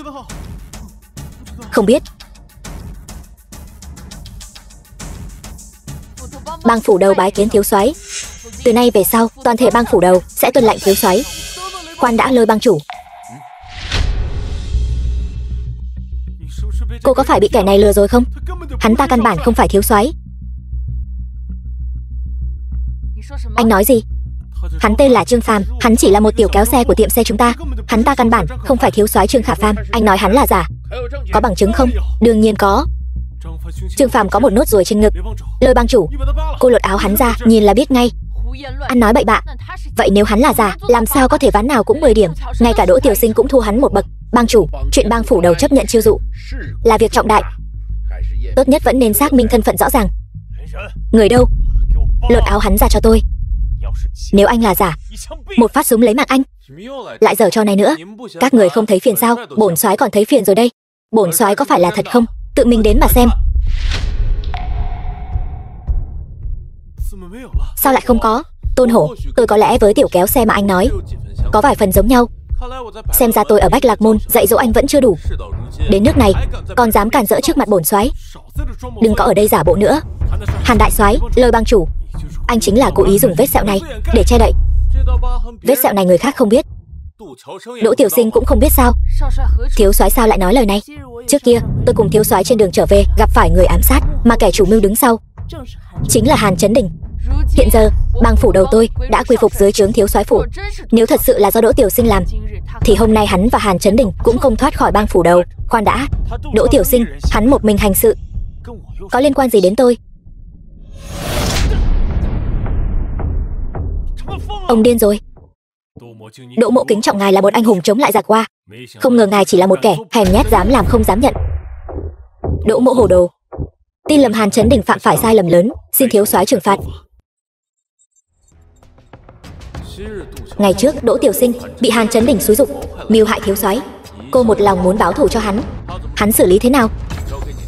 Không biết. Bang phủ đầu bái kiến thiếu soái. Từ nay về sau, toàn thể bang phủ đầu sẽ tuân lệnh thiếu soái. Khoan đã, Lôi bang chủ. Cô có phải bị kẻ này lừa rồi không? Hắn ta căn bản không phải thiếu soái. Anh nói gì? Hắn tên là Trương Phàm, hắn chỉ là một tiểu kéo xe của tiệm xe chúng ta. Hắn ta căn bản không phải thiếu soái Trương Khả Phàm. Anh nói hắn là giả. Có bằng chứng không? Đương nhiên có. Trương Phàm có một nốt ruồi trên ngực. Lôi bang chủ, cô lột áo hắn ra, nhìn là biết ngay. Ăn nói bậy bạ. Vậy nếu hắn là giả, làm sao có thể ván nào cũng 10 điểm? Ngay cả Đỗ Tiểu Sinh cũng thua hắn một bậc. Bang chủ, chuyện bang phủ đầu chấp nhận chiêu dụ là việc trọng đại. Tốt nhất vẫn nên xác minh thân phận rõ ràng. Người đâu? Lột áo hắn ra cho tôi. Nếu anh là giả, một phát súng lấy mạng anh. Lại giở trò này nữa. Các người không thấy phiền sao? Bổn soái còn thấy phiền rồi đây. Bổn soái có phải là thật không? Tự mình đến mà xem. Sao lại không có? Tôn Hổ, tôi có lẽ với tiểu kéo xe mà anh nói có vài phần giống nhau. Xem ra tôi ở Bách Lạc Môn dạy dỗ anh vẫn chưa đủ. Đến nước này còn dám cản rỡ trước mặt bổn soái. Đừng có ở đây giả bộ nữa. Hàn đại soái, Lôi bang chủ, anh chính là cố ý dùng vết sẹo này để che đậy. Vết sẹo này người khác không biết, Đỗ Tiểu Sinh cũng không biết sao? Thiếu soái sao lại nói lời này? Trước kia tôi cùng thiếu soái trên đường trở về gặp phải người ám sát, mà kẻ chủ mưu đứng sau chính là Hàn Chấn Đình. Hiện giờ bang phủ đầu tôi đã quy phục dưới trướng thiếu soái phủ. Nếu thật sự là do Đỗ Tiểu Sinh làm thì hôm nay hắn và Hàn Chấn Đình cũng không thoát khỏi bang phủ đầu. Khoan đã, Đỗ Tiểu Sinh hắn một mình hành sự, có liên quan gì đến tôi? Ông điên rồi. Đỗ Mộ kính trọng ngài là một anh hùng chống lại giặc hoa, không ngờ ngài chỉ là một kẻ hèn nhát dám làm không dám nhận. Đỗ Mộ hồ đồ, tin lầm Hàn Chấn Đình phạm phải sai lầm lớn, xin thiếu soái trừng phạt. Ngày trước Đỗ Tiểu Sinh bị Hàn Chấn Đình xúi giục mưu hại thiếu soái, cô một lòng muốn báo thù cho hắn xử lý thế nào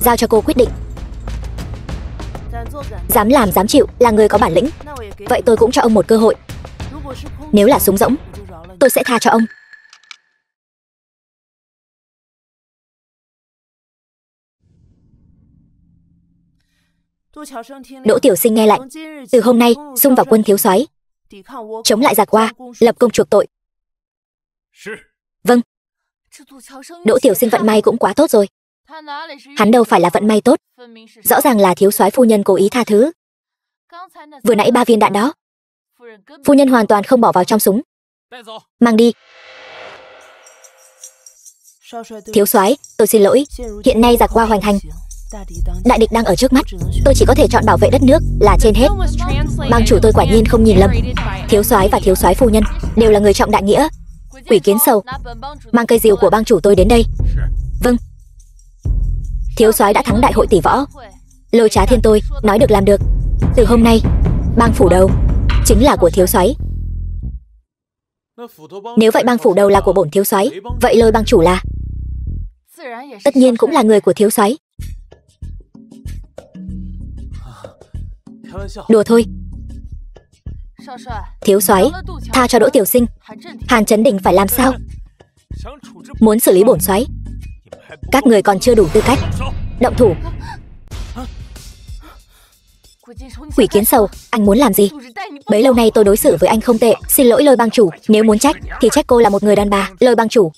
giao cho cô quyết định. Dám làm dám chịu là người có bản lĩnh, vậy tôi cũng cho ông một cơ hội. Nếu là súng rỗng, tôi sẽ tha cho ông. Đỗ Tiểu Sinh nghe lạnh, từ hôm nay xung vào quân thiếu soái, chống lại giặc hoa, lập công chuộc tội. Vâng. Đỗ Tiểu Sinh vận may cũng quá tốt rồi. Hắn đâu phải là vận may tốt, rõ ràng là thiếu soái phu nhân cố ý tha thứ. Vừa nãy 3 viên đạn đó, phu nhân hoàn toàn không bỏ vào trong súng. Mang đi. Thiếu soái, tôi xin lỗi, hiện nay giặc hoa hoành hành, đại địch đang ở trước mắt, tôi chỉ có thể chọn bảo vệ đất nước là trên hết. Bang chủ tôi quả nhiên không nhìn lầm, thiếu soái và thiếu soái phu nhân đều là người trọng đại nghĩa. Quỷ Kiến Sầu, mang cây diều của bang chủ tôi đến đây. Vâng. Thiếu soái đã thắng đại hội tỷ võ, Lôi Trá Thiên tôi nói được làm được. Từ hôm nay bang phủ đầu chính là của thiếu soái. Nếu vậy bang phủ đầu là của bổn thiếu soái, vậy Lôi bang chủ là tất nhiên cũng là người của thiếu soái. Đùa thôi. Thiếu soái, tha cho Đỗ Tiểu Sinh. Hàn Chấn Đình phải làm sao? Muốn xử lý bổn soái, các người còn chưa đủ tư cách. Động thủ. Quỷ Kiến Sầu, anh muốn làm gì? Bấy lâu nay tôi đối xử với anh không tệ, xin lỗi Lôi bang chủ. Nếu muốn trách thì trách cô là một người đàn bà. Lôi bang chủ,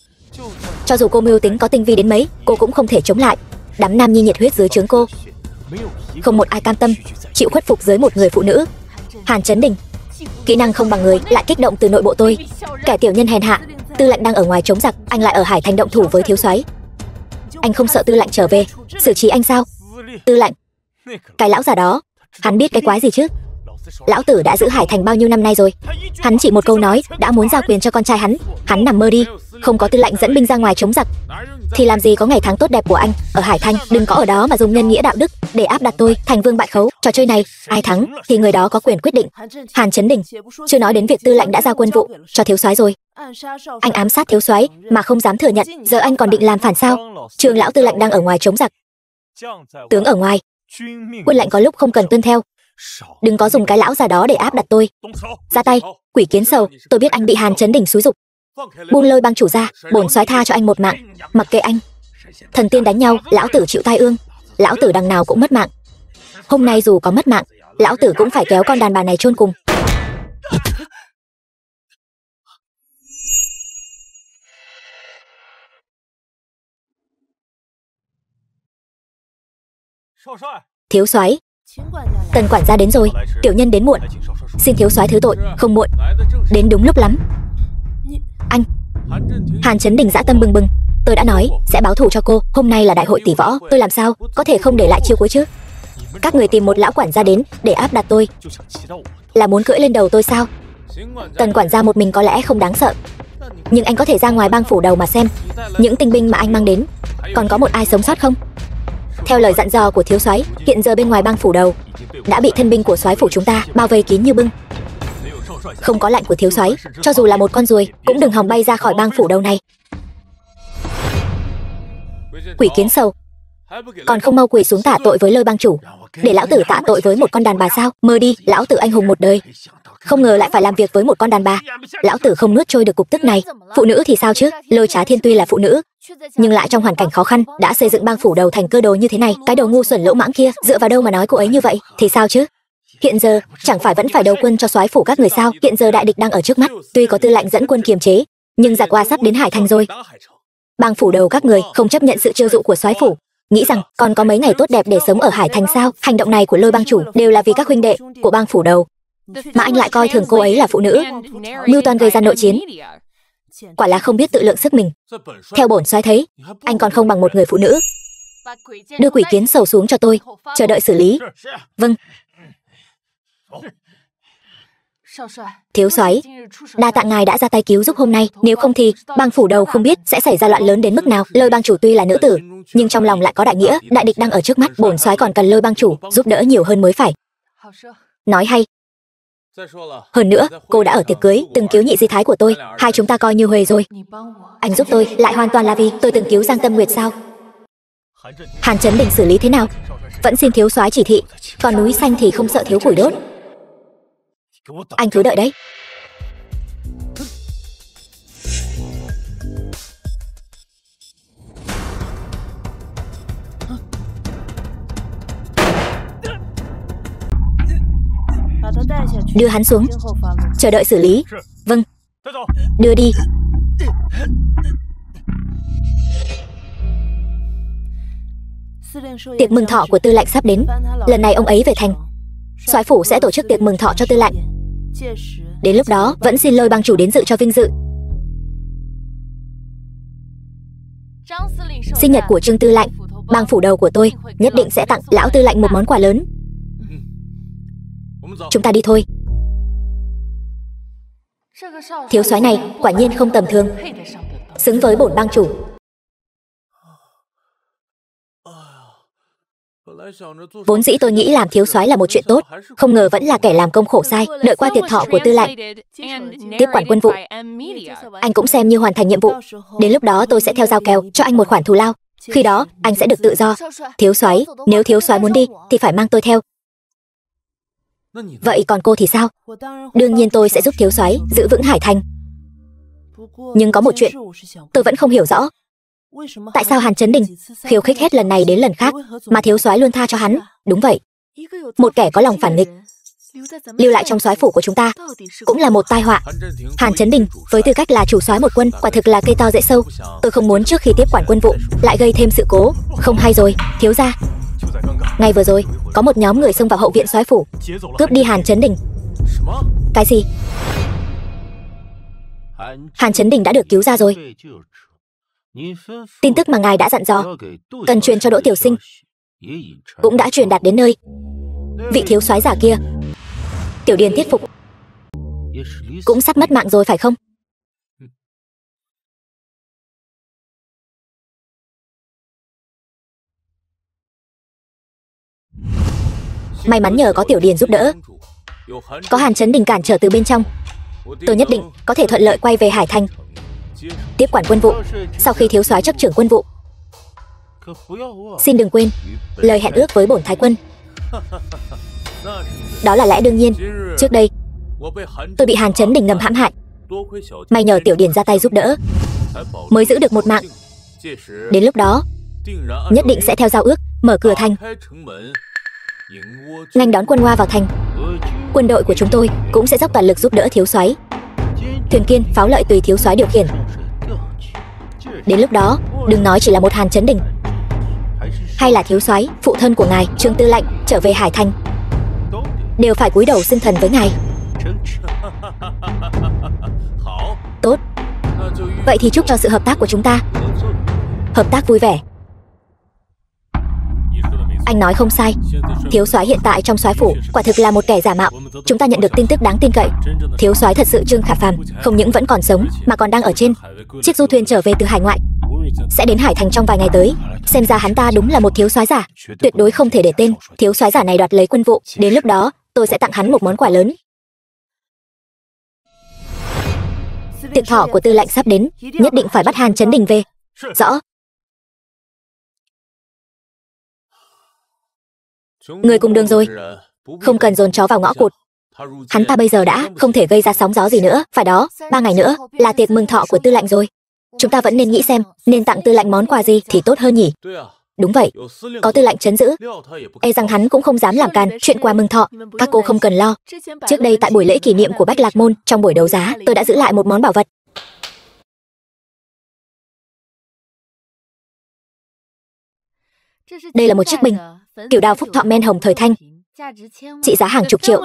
cho dù cô mưu tính có tinh vi đến mấy, cô cũng không thể chống lại đám nam nhi nhiệt huyết dưới trướng cô. Không một ai cam tâm chịu khuất phục dưới một người phụ nữ. Hàn Chấn Đình, kỹ năng không bằng người, lại kích động từ nội bộ tôi. Kẻ tiểu nhân hèn hạ, tư lệnh đang ở ngoài chống giặc, anh lại ở Hải Thành động thủ với thiếu soái. Anh không sợ tư lệnh trở về xử trí anh sao? Tư lệnh, cái lão già đó, hắn biết cái quái gì chứ? Lão tử đã giữ Hải Thành bao nhiêu năm nay rồi, hắn chỉ một câu nói đã muốn giao quyền cho con trai hắn nằm mơ đi. Không có tư lệnh dẫn binh ra ngoài chống giặc thì làm gì có ngày tháng tốt đẹp của anh ở Hải Thành. Đừng có ở đó mà dùng nhân nghĩa đạo đức để áp đặt tôi thành vương bại khấu. Trò chơi này ai thắng thì người đó có quyền quyết định. Hàn Chấn Đình, chưa nói đến việc tư lệnh đã giao quân vụ cho thiếu soái rồi. Anh ám sát thiếu soái mà không dám thừa nhận, giờ anh còn định làm phản sao? Trường lão tư lệnh đang ở ngoài chống giặc, tướng ở ngoài, quân lệnh có lúc không cần tuân theo. Đừng có dùng cái lão già đó để áp đặt tôi. Ra tay. Quỷ Kiến Sầu, tôi biết anh bị Hàn Chấn Đình xúi giục, buông Lôi bang chủ ra, bổn soái tha cho anh một mạng. Mặc kệ anh, thần tiên đánh nhau, lão tử chịu tai ương. Lão tử đằng nào cũng mất mạng. Hôm nay dù có mất mạng, lão tử cũng phải kéo con đàn bà này chôn cùng. Thiếu soái, Tần quản gia đến rồi. Tiểu nhân đến muộn, xin thiếu soái thứ tội. Không muộn, đến đúng lúc lắm. Anh. Hàn Chấn Đình dã tâm bừng bừng, tôi đã nói sẽ báo thù cho cô. Hôm nay là đại hội tỷ võ, tôi làm sao có thể không để lại chiêu cuối chứ? Các người tìm một lão quản gia đến để áp đặt tôi, là muốn cưỡi lên đầu tôi sao? Tần quản gia một mình có lẽ không đáng sợ, nhưng anh có thể ra ngoài bang phủ đầu mà xem những tinh binh mà anh mang đến, còn có một ai sống sót không? Theo lời dặn dò của thiếu soái, hiện giờ bên ngoài bang phủ đầu đã bị thân binh của soái phủ chúng ta bao vây kín như bưng. Không có lệnh của thiếu soái, cho dù là một con ruồi cũng đừng hòng bay ra khỏi bang phủ đầu này. Quỷ Kiến Sầu, còn không mau quỳ xuống tạ tội với Lôi bang chủ, để lão tử tạ tội với một con đàn bà sao? Mơ đi, lão tử anh hùng một đời, không ngờ lại phải làm việc với một con đàn bà. Lão tử không nuốt trôi được cục tức này. Phụ nữ thì sao chứ? Lôi Trá Thiên tuy là phụ nữ, nhưng lại trong hoàn cảnh khó khăn đã xây dựng bang phủ đầu thành cơ đồ như thế này. Cái đồ ngu xuẩn lỗ mãng kia dựa vào đâu mà nói cô ấy như vậy? Thì sao chứ? Hiện giờ chẳng phải vẫn phải đầu quân cho soái phủ các người sao? Hiện giờ đại địch đang ở trước mắt, tuy có tư lệnh dẫn quân kiềm chế, nhưng giặc qua sắp đến Hải Thành rồi. Bang phủ đầu các người không chấp nhận sự chiêu dụ của soái phủ, nghĩ rằng còn có mấy ngày tốt đẹp để sống ở Hải Thành sao? Hành động này của Lôi bang chủ đều là vì các huynh đệ của bang phủ đầu, mà anh lại coi thường cô ấy là phụ nữ, mưu toan gây ra nội chiến. Quả là không biết tự lượng sức mình. Theo bổn soái thấy, anh còn không bằng một người phụ nữ. Đưa quỷ kiến sầu xuống cho tôi, chờ đợi xử lý. Vâng. Thiếu soái, đa tạ ngài đã ra tay cứu giúp hôm nay, nếu không thì bang phủ đầu không biết sẽ xảy ra loạn lớn đến mức nào. Lôi bang chủ tuy là nữ tử, nhưng trong lòng lại có đại nghĩa, đại địch đang ở trước mắt, bổn soái còn cần Lôi bang chủ giúp đỡ nhiều hơn mới phải. Nói hay. Hơn nữa, cô đã ở tiệc cưới từng cứu nhị di thái của tôi, hai chúng ta coi như huề rồi. Anh giúp tôi lại hoàn toàn là vì tôi từng cứu Giang Tâm Nguyệt sao? Hàn Chấn Đình xử lý thế nào? Vẫn xin thiếu soái chỉ thị, còn núi xanh thì không sợ thiếu củi đốt. Anh cứ đợi đấy. Đưa hắn xuống, chờ đợi xử lý. Vâng. Đưa đi. Tiệc mừng thọ của tư lệnh sắp đến. Lần này ông ấy về thành, soái phủ sẽ tổ chức tiệc mừng thọ cho tư lệnh. Đến lúc đó vẫn xin Lôi bang chủ đến dự cho vinh dự. Sinh nhật của Trương tư lệnh, bang phủ đầu của tôi nhất định sẽ tặng lão tư lệnh một món quà lớn. Chúng ta đi thôi. Thiếu soái này quả nhiên không tầm thường, xứng với bổn bang chủ. Vốn dĩ tôi nghĩ làm thiếu soái là một chuyện tốt, không ngờ vẫn là kẻ làm công khổ sai. Đợi qua tiệc thọ của tư lệnh, tiếp quản quân vụ, anh cũng xem như hoàn thành nhiệm vụ. Đến lúc đó tôi sẽ theo giao kèo cho anh một khoản thù lao, khi đó anh sẽ được tự do. Thiếu soái, nếu thiếu soái muốn đi thì phải mang tôi theo. Vậy còn cô thì sao? Đương nhiên tôi sẽ giúp thiếu soái giữ vững Hải Thành. Nhưng có một chuyện tôi vẫn không hiểu rõ. Tại sao Hàn Chấn Đình khiêu khích hết lần này đến lần khác mà thiếu soái luôn tha cho hắn? Đúng vậy, một kẻ có lòng phản nghịch lưu lại trong soái phủ của chúng ta cũng là một tai họa. Hàn Chấn Đình với tư cách là chủ soái một quân quả thực là cây to dễ sâu. Tôi không muốn trước khi tiếp quản quân vụ lại gây thêm sự cố không hay rồi. Thiếu gia, ngay vừa rồi có một nhóm người xông vào hậu viện soái phủ, cướp đi Hàn Chấn Đình. Cái gì? Hàn Chấn Đình đã được cứu ra rồi. Tin tức mà ngài đã dặn dò cần truyền cho Đỗ Tiểu Sinh cũng đã truyền đạt đến nơi. Vị thiếu soái giả kia, Tiểu Điền Tiết Phục, cũng sắp mất mạng rồi phải không? May mắn nhờ có Tiểu Điền giúp đỡ, có Hàn Chấn Đình cản trở từ bên trong, tôi nhất định có thể thuận lợi quay về Hải Thành, tiếp quản quân vụ sau khi thiếu soái chấp trưởng quân vụ. Xin đừng quên lời hẹn ước với bổn thái quân. Đó là lẽ đương nhiên. Trước đây tôi bị Hàn Chấn Đình ngầm hãm hại, may nhờ Tiểu Điền ra tay giúp đỡ mới giữ được một mạng. Đến lúc đó nhất định sẽ theo giao ước mở cửa thành, nghênh đón quân Hoa vào thành. Quân đội của chúng tôi cũng sẽ dốc toàn lực giúp đỡ thiếu soái. Thuyền kiên, pháo lợi tùy thiếu soái điều khiển. Đến lúc đó đừng nói chỉ là một Hàn Chấn Đình, hay là thiếu soái phụ thân của ngài Trương tư lệnh trở về Hải Thành đều phải cúi đầu xưng thần với ngài. Tốt, vậy thì chúc cho sự hợp tác của chúng ta hợp tác vui vẻ. Anh nói không sai, thiếu soái hiện tại trong soái phủ quả thực là một kẻ giả mạo. Chúng ta nhận được tin tức đáng tin cậy, thiếu soái thật sự Trương Khả Phàm không những vẫn còn sống mà còn đang ở trên chiếc du thuyền trở về từ hải ngoại, sẽ đến Hải Thành trong vài ngày tới. Xem ra hắn ta đúng là một thiếu soái giả, tuyệt đối không thể để tên thiếu soái giả này đoạt lấy quân vụ. Đến lúc đó tôi sẽ tặng hắn một món quà lớn. Tiệc thọ của tư lệnh sắp đến, nhất định phải bắt Hàn Chấn Đình về. Rõ. Người cùng đường rồi, không cần dồn chó vào ngõ cụt. Hắn ta bây giờ đã không thể gây ra sóng gió gì nữa. Phải đó, 3 ngày nữa là tiệc mừng thọ của Tư Lạnh rồi. Chúng ta vẫn nên nghĩ xem nên tặng Tư Lạnh món quà gì thì tốt hơn nhỉ. Đúng vậy, có Tư Lạnh trấn giữ, e rằng hắn cũng không dám làm càn chuyện quà mừng thọ. Các cô không cần lo. Trước đây tại buổi lễ kỷ niệm của Bách Lạc Môn, trong buổi đấu giá, tôi đã giữ lại một món bảo vật. Đây là một chiếc bình, kiểu đao phúc thọ men hồng thời Thanh, trị giá hàng chục triệu.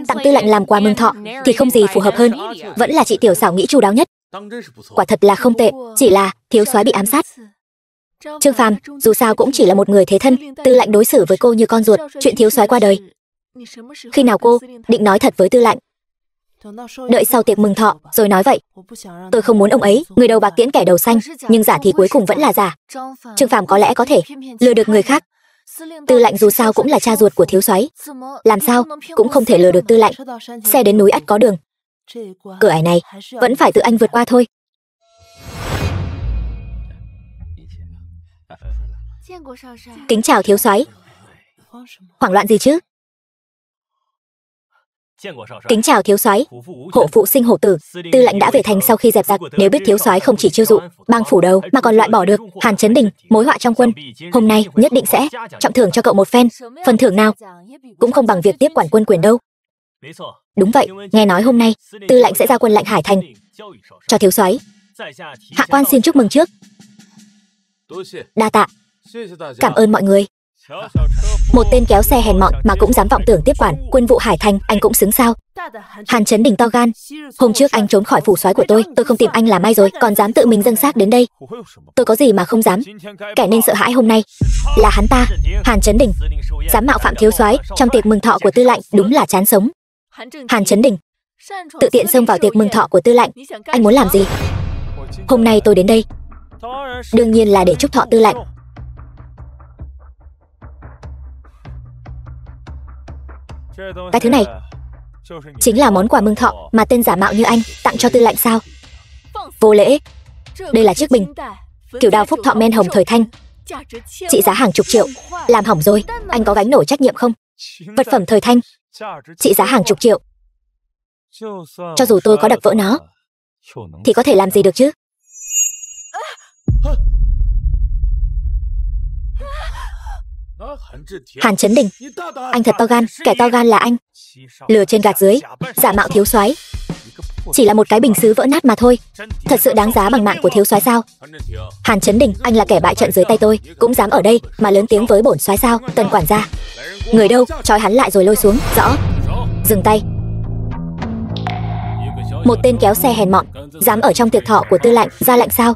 Tặng Tư Lạnh làm quà mừng thọ thì không gì phù hợp hơn. Vẫn là chị tiểu xảo nghĩ chu đáo nhất. Quả thật là không tệ, chỉ là thiếu soái bị ám sát. Trương Phàm dù sao cũng chỉ là một người thế thân, Tư Lạnh đối xử với cô như con ruột. Chuyện thiếu soái qua đời, khi nào cô định nói thật với Tư Lạnh? Đợi sau tiệc mừng thọ rồi nói vậy. Tôi không muốn ông ấy người đầu bạc tiễn kẻ đầu xanh, nhưng giả thì cuối cùng vẫn là giả. Trương Phàm có lẽ có thể lừa được người khác. Tư Lạnh dù sao cũng là cha ruột của thiếu soái, làm sao cũng không thể lừa được Tư Lạnh. Xe đến núi ắt có đường, cửa ải này vẫn phải tự anh vượt qua thôi. Kính chào thiếu soái. Hoảng loạn gì chứ? Kính chào thiếu soái. Hộ phụ sinh hổ tử, Tư Lạnh đã về thành sau khi dẹp giặc. Nếu biết thiếu soái không chỉ chiêu dụ bang phủ đầu mà còn loại bỏ được Hàn Chấn Đình, mối họa trong quân, hôm nay nhất định sẽ trọng thưởng cho cậu một phen. Phần thưởng nào cũng không bằng việc tiếp quản quân quyền đâu. Đúng vậy, nghe nói hôm nay Tư Lạnh sẽ ra quân lệnh Hải Thành cho thiếu soái. Hạ quan xin chúc mừng trước. Đa tạ. Cảm ơn mọi người. Một tên kéo xe hèn mọn mà cũng dám vọng tưởng tiếp quản quân vụ Hải Thành, anh cũng xứng sao? Hàn Chấn Đình to gan. Hôm trước anh trốn khỏi phủ soái của tôi không tìm anh là may rồi, còn dám tự mình dâng xác đến đây. Tôi có gì mà không dám. Kẻ nên sợ hãi hôm nay là hắn ta, Hàn Chấn Đình. Dám mạo phạm thiếu soái trong tiệc mừng thọ của Tư Lạnh, đúng là chán sống. Hàn Chấn Đình tự tiện xông vào tiệc mừng thọ của Tư Lạnh, anh muốn làm gì? Hôm nay tôi đến đây đương nhiên là để chúc thọ Tư Lạnh. Cái thứ này chính là món quà mừng thọ mà tên giả mạo như anh tặng cho Tư Lạnh sao? Vô lễ. Đây là chiếc bình, kiểu đao phúc thọ men hồng thời Thanh, trị giá hàng chục triệu. Làm hỏng rồi, anh có gánh nổi trách nhiệm không? Vật phẩm thời Thanh, trị giá hàng chục triệu. Cho dù tôi có đập vỡ nó thì có thể làm gì được chứ? Hàn Chấn Đình, anh thật to gan. Kẻ to gan là anh, lừa trên gạt dưới, giả mạo thiếu soái. Chỉ là một cái bình sứ vỡ nát mà thôi, thật sự đáng giá bằng mạng của thiếu soái sao? Hàn Chấn Đình, anh là kẻ bại trận dưới tay tôi, cũng dám ở đây mà lớn tiếng với bổn soái sao? Tần quản gia, người đâu? Trói hắn lại rồi lôi xuống. Rõ. Dừng tay. Một tên kéo xe hèn mọn dám ở trong tiệc thọ của Tư Lạnh ra lệnh sao?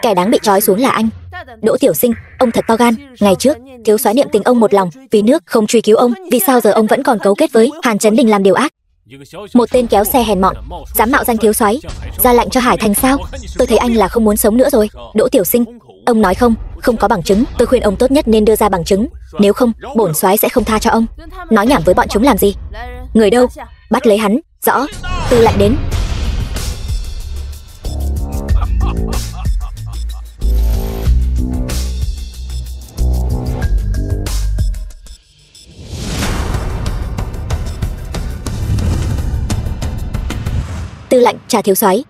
Kẻ đáng bị trói xuống là anh, Đỗ Tiểu Sinh. Ông thật to gan. Ngày trước thiếu soái niệm tình ông một lòng, vì nước không truy cứu ông, vì sao giờ ông vẫn còn cấu kết với Hàn Chấn Đình làm điều ác? Một tên kéo xe hèn mọn dám mạo danh thiếu soái ra lệnh cho Hải Thành sao? Tôi thấy anh là không muốn sống nữa rồi. Đỗ Tiểu Sinh, ông nói không có bằng chứng. Tôi khuyên ông tốt nhất nên đưa ra bằng chứng, nếu không bổn soái sẽ không tha cho ông. Nói nhảm với bọn chúng làm gì? Người đâu? Bắt lấy hắn. Rõ. Tư Lạnh đến. Tư Lạnh trả thiếu soái.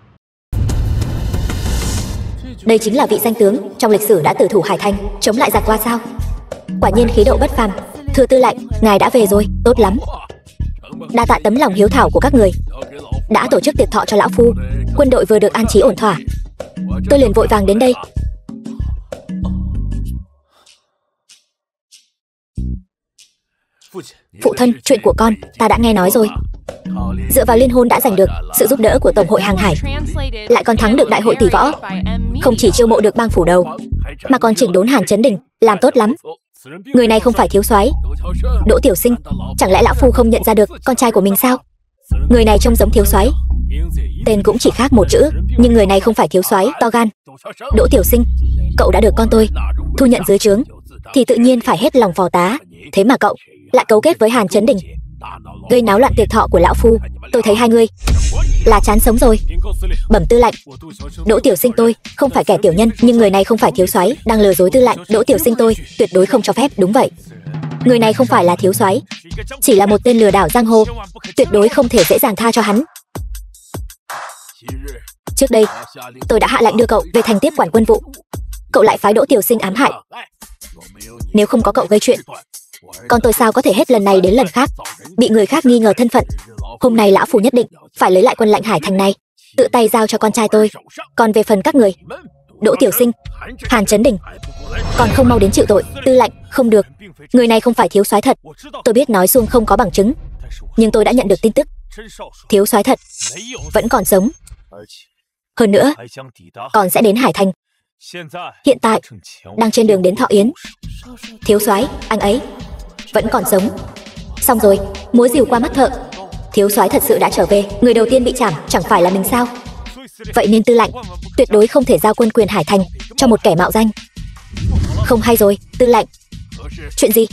Đây chính là vị danh tướng trong lịch sử đã tử thủ Hải Thành chống lại giặc qua sao? Quả nhiên khí độ bất phàm. Thưa Tư Lạnh, ngài đã về rồi, tốt lắm. Đa tạ tấm lòng hiếu thảo của các người đã tổ chức tiệc thọ cho lão phu. Quân đội vừa được an trí ổn thỏa, tôi liền vội vàng đến đây. Phụ thân, chuyện của con ta đã nghe nói rồi. Dựa vào liên hôn đã giành được sự giúp đỡ của Tổng hội Hàng Hải, lại còn thắng được đại hội tỷ võ, không chỉ chiêu mộ được bang phủ đầu mà còn chỉnh đốn Hàn Chấn Đình, làm tốt lắm. Người này không phải thiếu soái Đỗ Tiểu Sinh, chẳng lẽ lão phu không nhận ra được con trai của mình sao? Người này trông giống thiếu soái, tên cũng chỉ khác một chữ, nhưng người này không phải thiếu soái to gan. Đỗ Tiểu Sinh, cậu đã được con tôi thu nhận dưới trướng thì tự nhiên phải hết lòng phò tá, thế mà cậu lại cấu kết với Hàn Chấn Đình, gây náo loạn tiệc thọ của lão phu. Tôi thấy hai người là chán sống rồi. Bẩm Tư Lạnh, Đỗ Tiểu Sinh tôi không phải kẻ tiểu nhân, nhưng người này không phải thiếu soái đang lừa dối Tư Lạnh. Đỗ Tiểu Sinh tôi tuyệt đối không cho phép. Đúng vậy. Người này không phải là thiếu soái, chỉ là một tên lừa đảo giang hồ, tuyệt đối không thể dễ dàng tha cho hắn. Trước đây, tôi đã hạ lệnh đưa cậu về thành tiếp quản quân vụ. Cậu lại phái Đỗ Tiểu Sinh ám hại. Nếu không có cậu gây chuyện, con tôi sao có thể hết lần này đến lần khác bị người khác nghi ngờ thân phận. Hôm nay lão phu nhất định phải lấy lại quân lệnh Hải Thành này, tự tay giao cho con trai tôi. Còn về phần các người, Đỗ Tiểu Sinh, Hàn Chấn Đình, còn không mau đến chịu tội. Tư lệnh, không được, người này không phải thiếu soái thật. Tôi biết nói suông không có bằng chứng, nhưng tôi đã nhận được tin tức thiếu soái thật vẫn còn sống. Hơn nữa, còn sẽ đến Hải Thành. Hiện tại đang trên đường đến Thọ Yến. Thiếu soái, anh ấy vẫn còn sống. Xong rồi, múa rìu qua mắt thợ. Thiếu soái thật sự đã trở về. Người đầu tiên bị trảm chẳng phải là mình sao? Vậy nên tư lệnh tuyệt đối không thể giao quân quyền Hải Thành cho một kẻ mạo danh. Không hay rồi, tư lệnh. Chuyện gì?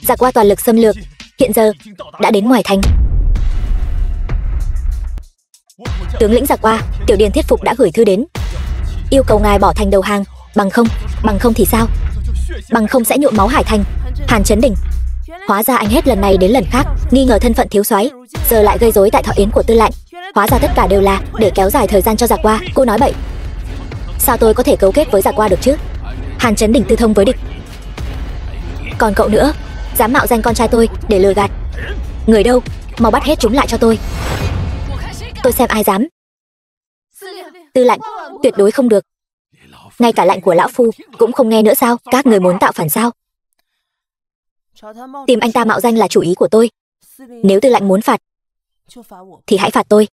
Giặc qua toàn lực xâm lược, hiện giờ đã đến ngoài thành. Tướng lĩnh giặc qua, Tiểu Điền Thiết Phục đã gửi thư đến, yêu cầu ngài bỏ thành đầu hàng. Bằng không thì sao? Bằng không sẽ nhuộm máu Hải Thành. Hàn Chấn Đình, hóa ra anh hết lần này đến lần khác nghi ngờ thân phận thiếu soái, giờ lại gây rối tại Thọ Yến của tư lệnh. Hóa ra tất cả đều là để kéo dài thời gian cho giặc qua. Cô nói bậy. Sao tôi có thể cấu kết với giặc qua được chứ? Hàn Chấn Đình tư thông với địch. Còn cậu nữa, dám mạo danh con trai tôi để lừa gạt. Người đâu? Mau bắt hết chúng lại cho tôi. Tôi xem ai dám. Tư lệnh, tuyệt đối không được. Ngay cả lệnh của lão phu cũng không nghe nữa sao? Các người muốn tạo phản sao? Tìm anh ta mạo danh là chủ ý của tôi. Nếu tư lệnh muốn phạt thì hãy phạt tôi.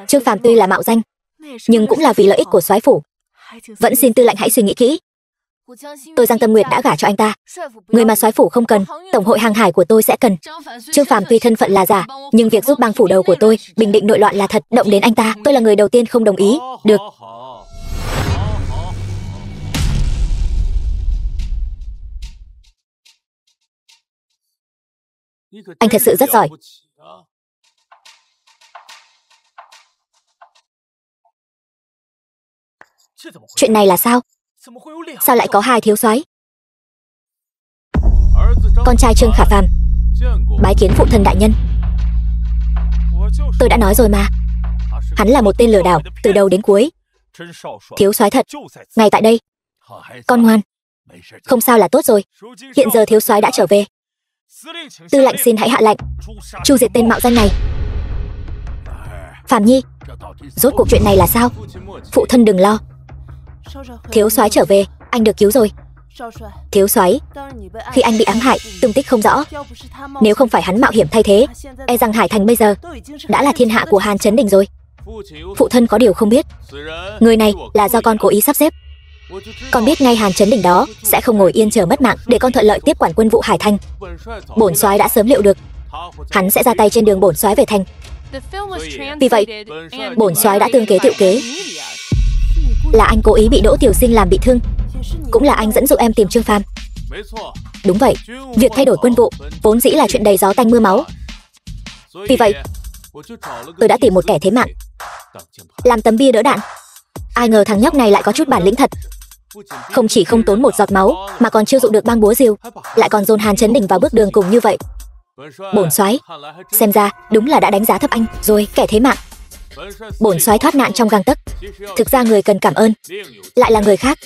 Trương Phàm tuy là mạo danh, nhưng cũng là vì lợi ích của soái phủ. Vẫn xin tư lệnh hãy suy nghĩ kỹ. Tôi Giang Tâm Nguyệt đã gả cho anh ta, người mà soái phủ không cần, tổng hội hàng hải của tôi sẽ cần. Trương Phàm tuy thân phận là giả, nhưng việc giúp bang phủ đầu của tôi bình định nội loạn là thật. Động đến anh ta, tôi là người đầu tiên không đồng ý. Được. Anh thật sự rất giỏi. Chuyện này là sao? Sao lại có hai thiếu soái? Con trai Trương Khả Phàm bái kiến phụ thân đại nhân. Tôi đã nói rồi mà, hắn là một tên lừa đảo từ đầu đến cuối. Thiếu soái thật ngay tại đây. Con ngoan, không sao là tốt rồi. Hiện giờ thiếu soái đã trở về. Tư lệnh xin hãy hạ lệnh tru diệt tên mạo danh này. Phàm Nhi, rốt cuộc chuyện này là sao? Phụ thân đừng lo, thiếu soái trở về, anh được cứu rồi. Thiếu soái, khi anh bị ám hại, tung tích không rõ. Nếu không phải hắn mạo hiểm thay thế, e rằng Hải Thành bây giờ đã là thiên hạ của Hàn Chấn Đình rồi. Phụ thân có điều không biết, người này là do con cố ý sắp xếp. Con biết ngay Hàn Chấn Đình đó sẽ không ngồi yên chờ mất mạng để con thuận lợi tiếp quản quân vụ Hải Thành. Bổn soái đã sớm liệu được, hắn sẽ ra tay trên đường bổn soái về thành. Vì vậy, bổn soái đã tương kế tiệu kế. Là anh cố ý bị Đỗ Tiểu Sinh làm bị thương, cũng là anh dẫn dụ em tìm Trương Phàm. Đúng vậy, việc thay đổi quân vụ vốn dĩ là chuyện đầy gió tanh mưa máu. Vì vậy, tôi đã tìm một kẻ thế mạng làm tấm bia đỡ đạn. Ai ngờ thằng nhóc này lại có chút bản lĩnh thật. Không chỉ không tốn một giọt máu, mà còn chiêu dụ được bang búa rìu, lại còn dồn Hàn Chấn Đình vào bước đường cùng như vậy. Bổn soái xem ra đúng là đã đánh giá thấp anh rồi. Kẻ thế mạng, bổn soái thoát nạn trong gang tấc. Thực ra người cần cảm ơn lại là người khác.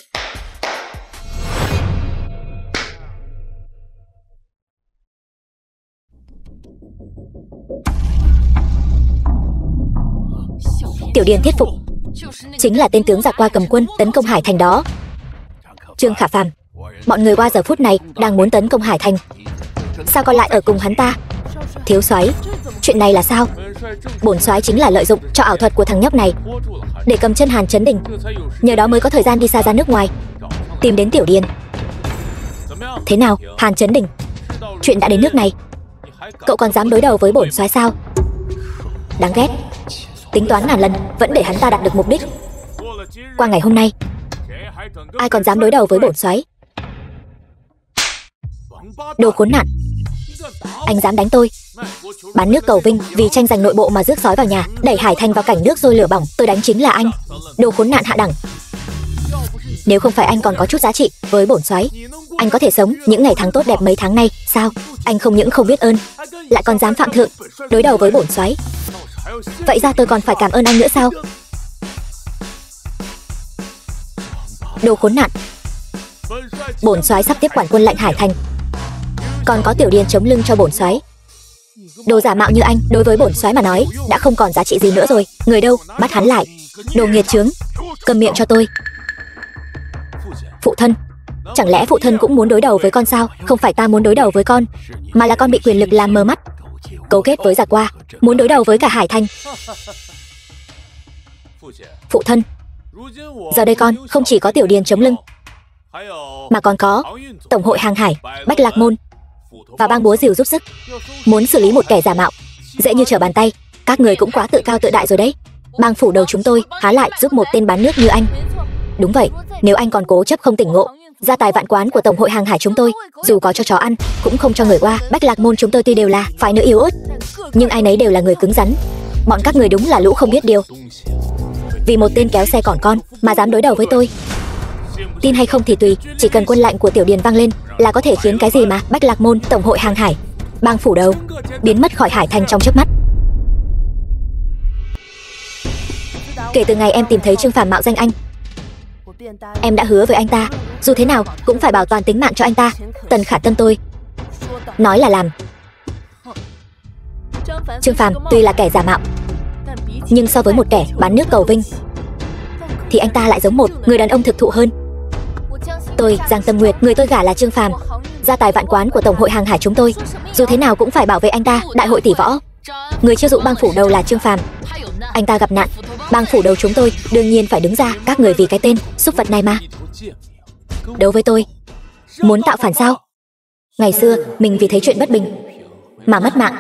Tiểu Điền Thiết Phục chính là tên tướng giặc qua cầm quân tấn công Hải Thành đó. Trương Khả Phàm, bọn người qua giờ phút này đang muốn tấn công Hải Thành. Sao con lại ở cùng hắn ta? Thiếu soái, chuyện này là sao? Bổn soái chính là lợi dụng cho ảo thuật của thằng nhóc này để cầm chân Hàn Chấn Đình, nhờ đó mới có thời gian đi xa ra nước ngoài tìm đến Tiểu Điền. Thế nào, Hàn Chấn Đình, chuyện đã đến nước này, cậu còn dám đối đầu với bổn soái sao? Đáng ghét, tính toán ngàn lần vẫn để hắn ta đạt được mục đích. Qua ngày hôm nay, ai còn dám đối đầu với bổn soái? Đồ khốn nạn, anh dám đánh tôi? Bán nước cầu vinh vì tranh giành nội bộ mà rước sói vào nhà, đẩy Hải Thành vào cảnh nước sôi lửa bỏng. Tôi đánh chính là anh, đồ khốn nạn hạ đẳng. Nếu không phải anh còn có chút giá trị với bổn soái, anh có thể sống những ngày tháng tốt đẹp mấy tháng nay sao? Anh không những không biết ơn, lại còn dám phạm thượng đối đầu với bổn soái. Vậy ra tôi còn phải cảm ơn anh nữa sao? Đồ khốn nạn! Bổn soái sắp tiếp quản quân lệnh Hải Thành, còn có Tiểu Điền chống lưng cho bổn soái. Đồ giả mạo như anh đối với bổn soái mà nói đã không còn giá trị gì nữa rồi. Người đâu? Bắt hắn lại! Đồ nghiệt chướng! Câm miệng cho tôi! Phụ thân! Chẳng lẽ phụ thân cũng muốn đối đầu với con sao? Không phải ta muốn đối đầu với con, mà là con bị quyền lực làm mờ mắt, cấu kết với giặc qua, muốn đối đầu với cả Hải Thành. Phụ thân! Giờ đây con không chỉ có Tiểu Điền chống lưng, mà còn có Tổng hội Hàng Hải, Bách Lạc Môn và bang búa rìu giúp sức. Muốn xử lý một kẻ giả mạo dễ như trở bàn tay. Các người cũng quá tự cao tự đại rồi đấy. Bang phủ đầu chúng tôi há lại giúp một tên bán nước như anh. Đúng vậy, nếu anh còn cố chấp không tỉnh ngộ, gia tài vạn quán của Tổng hội Hàng Hải chúng tôi dù có cho chó ăn cũng không cho người qua. Bách Lạc Môn chúng tôi tuy đều là phái nữ yếu ớt, nhưng ai nấy đều là người cứng rắn. Bọn các người đúng là lũ không biết điều. Vì một tên kéo xe cỏn con mà dám đối đầu với tôi. Tin hay không thì tùy, chỉ cần quân lệnh của Tiểu Điền vang lên là có thể khiến cái gì mà Bách Lạc Môn, Tổng hội Hàng Hải, bang phủ đầu biến mất khỏi Hải Thành trong chớp mắt. Kể từ ngày em tìm thấy Trương Phàm mạo danh anh, em đã hứa với anh ta dù thế nào cũng phải bảo toàn tính mạng cho anh ta. Tần Khả Tâm tôi nói là làm. Trương Phàm tuy là kẻ giả mạo, nhưng so với một kẻ bán nước cầu vinh thì anh ta lại giống một người đàn ông thực thụ hơn. Tôi, Giang Tâm Nguyệt, người tôi gả là Trương Phàm, gia tài vạn quán của Tổng hội Hàng Hải chúng tôi dù thế nào cũng phải bảo vệ anh ta. Đại hội tỷ võ, người chiêu dụ bang phủ đầu là Trương Phàm. Anh ta gặp nạn, bang phủ đầu chúng tôi đương nhiên phải đứng ra. Các người vì cái tên xúc vật này mà đấu với tôi, muốn tạo phản sao? Ngày xưa mình vì thấy chuyện bất bình mà mất mạng,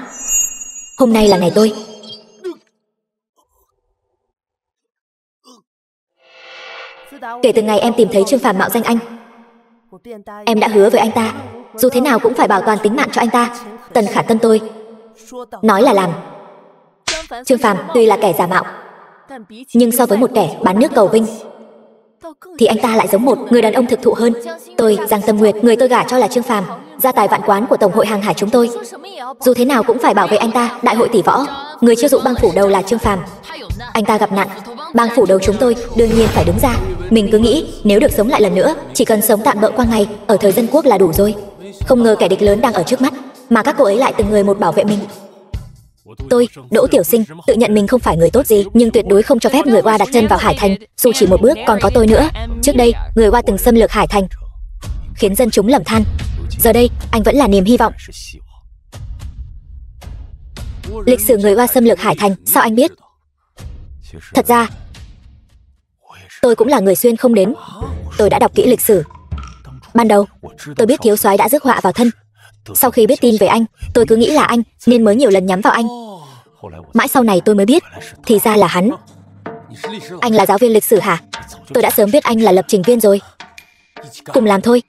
hôm nay là ngày tôi. Kể từ ngày em tìm thấy Trương Phàm mạo danh anh, em đã hứa với anh ta dù thế nào cũng phải bảo toàn tính mạng cho anh ta. Tần Khả Tâm tôi nói là làm. Trương Phàm tuy là kẻ giả mạo, nhưng so với một kẻ bán nước cầu vinh thì anh ta lại giống một người đàn ông thực thụ hơn. Tôi, Giang Tâm Nguyệt, người tôi gả cho là Trương Phàm, gia tài vạn quán của Tổng hội Hàng Hải chúng tôi dù thế nào cũng phải bảo vệ anh ta. Đại hội tỷ võ, người chiêu dụ bang phủ đầu là Trương Phàm. Anh ta gặp nạn, bang phủ đầu chúng tôi đương nhiên phải đứng ra. Mình cứ nghĩ nếu được sống lại lần nữa, chỉ cần sống tạm bỡ qua ngày ở thời dân quốc là đủ rồi. Không ngờ kẻ địch lớn đang ở trước mắt, mà các cô ấy lại từng người một bảo vệ mình. Tôi, Đỗ Tiểu Sinh, tự nhận mình không phải người tốt gì, nhưng tuyệt đối không cho phép người Oa đặt chân vào Hải Thành, dù chỉ một bước. Còn có tôi nữa. Trước đây, người Oa từng xâm lược Hải Thành, khiến dân chúng lầm than. Giờ đây, anh vẫn là niềm hy vọng. Lịch sử người Oa xâm lược Hải Thành, sao anh biết? Thật ra, tôi cũng là người xuyên không đến. Tôi đã đọc kỹ lịch sử. Ban đầu, tôi biết thiếu soái đã rước họa vào thân. Sau khi biết tin về anh, tôi cứ nghĩ là anh nên mới nhiều lần nhắm vào anh. Mãi sau này tôi mới biết, thì ra là hắn. Anh là giáo viên lịch sử hả? Tôi đã sớm biết anh là lập trình viên rồi. Cùng làm thôi.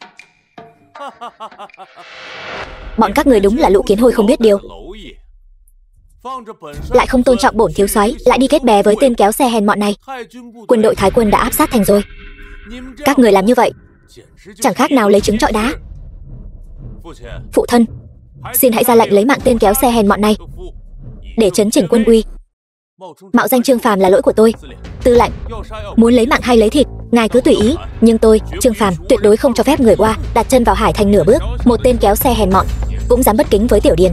Bọn các người đúng là lũ kiến hôi không biết điều. Lại không tôn trọng bổn thiếu soái, lại đi kết bè với tên kéo xe hèn mọn này. Quân đội Thái quân đã áp sát thành rồi. Các người làm như vậy chẳng khác nào lấy trứng trọi đá. Phụ thân, xin hãy ra lệnh lấy mạng tên kéo xe hèn mọn này để chấn chỉnh quân uy. Mạo danh Trương Phàm là lỗi của tôi. Tư lệnh, muốn lấy mạng hay lấy thịt, ngài cứ tùy ý, nhưng tôi, Trương Phàm, tuyệt đối không cho phép người Oa đặt chân vào Hải Thành nửa bước. Một tên kéo xe hèn mọn cũng dám bất kính với Tiểu Điền.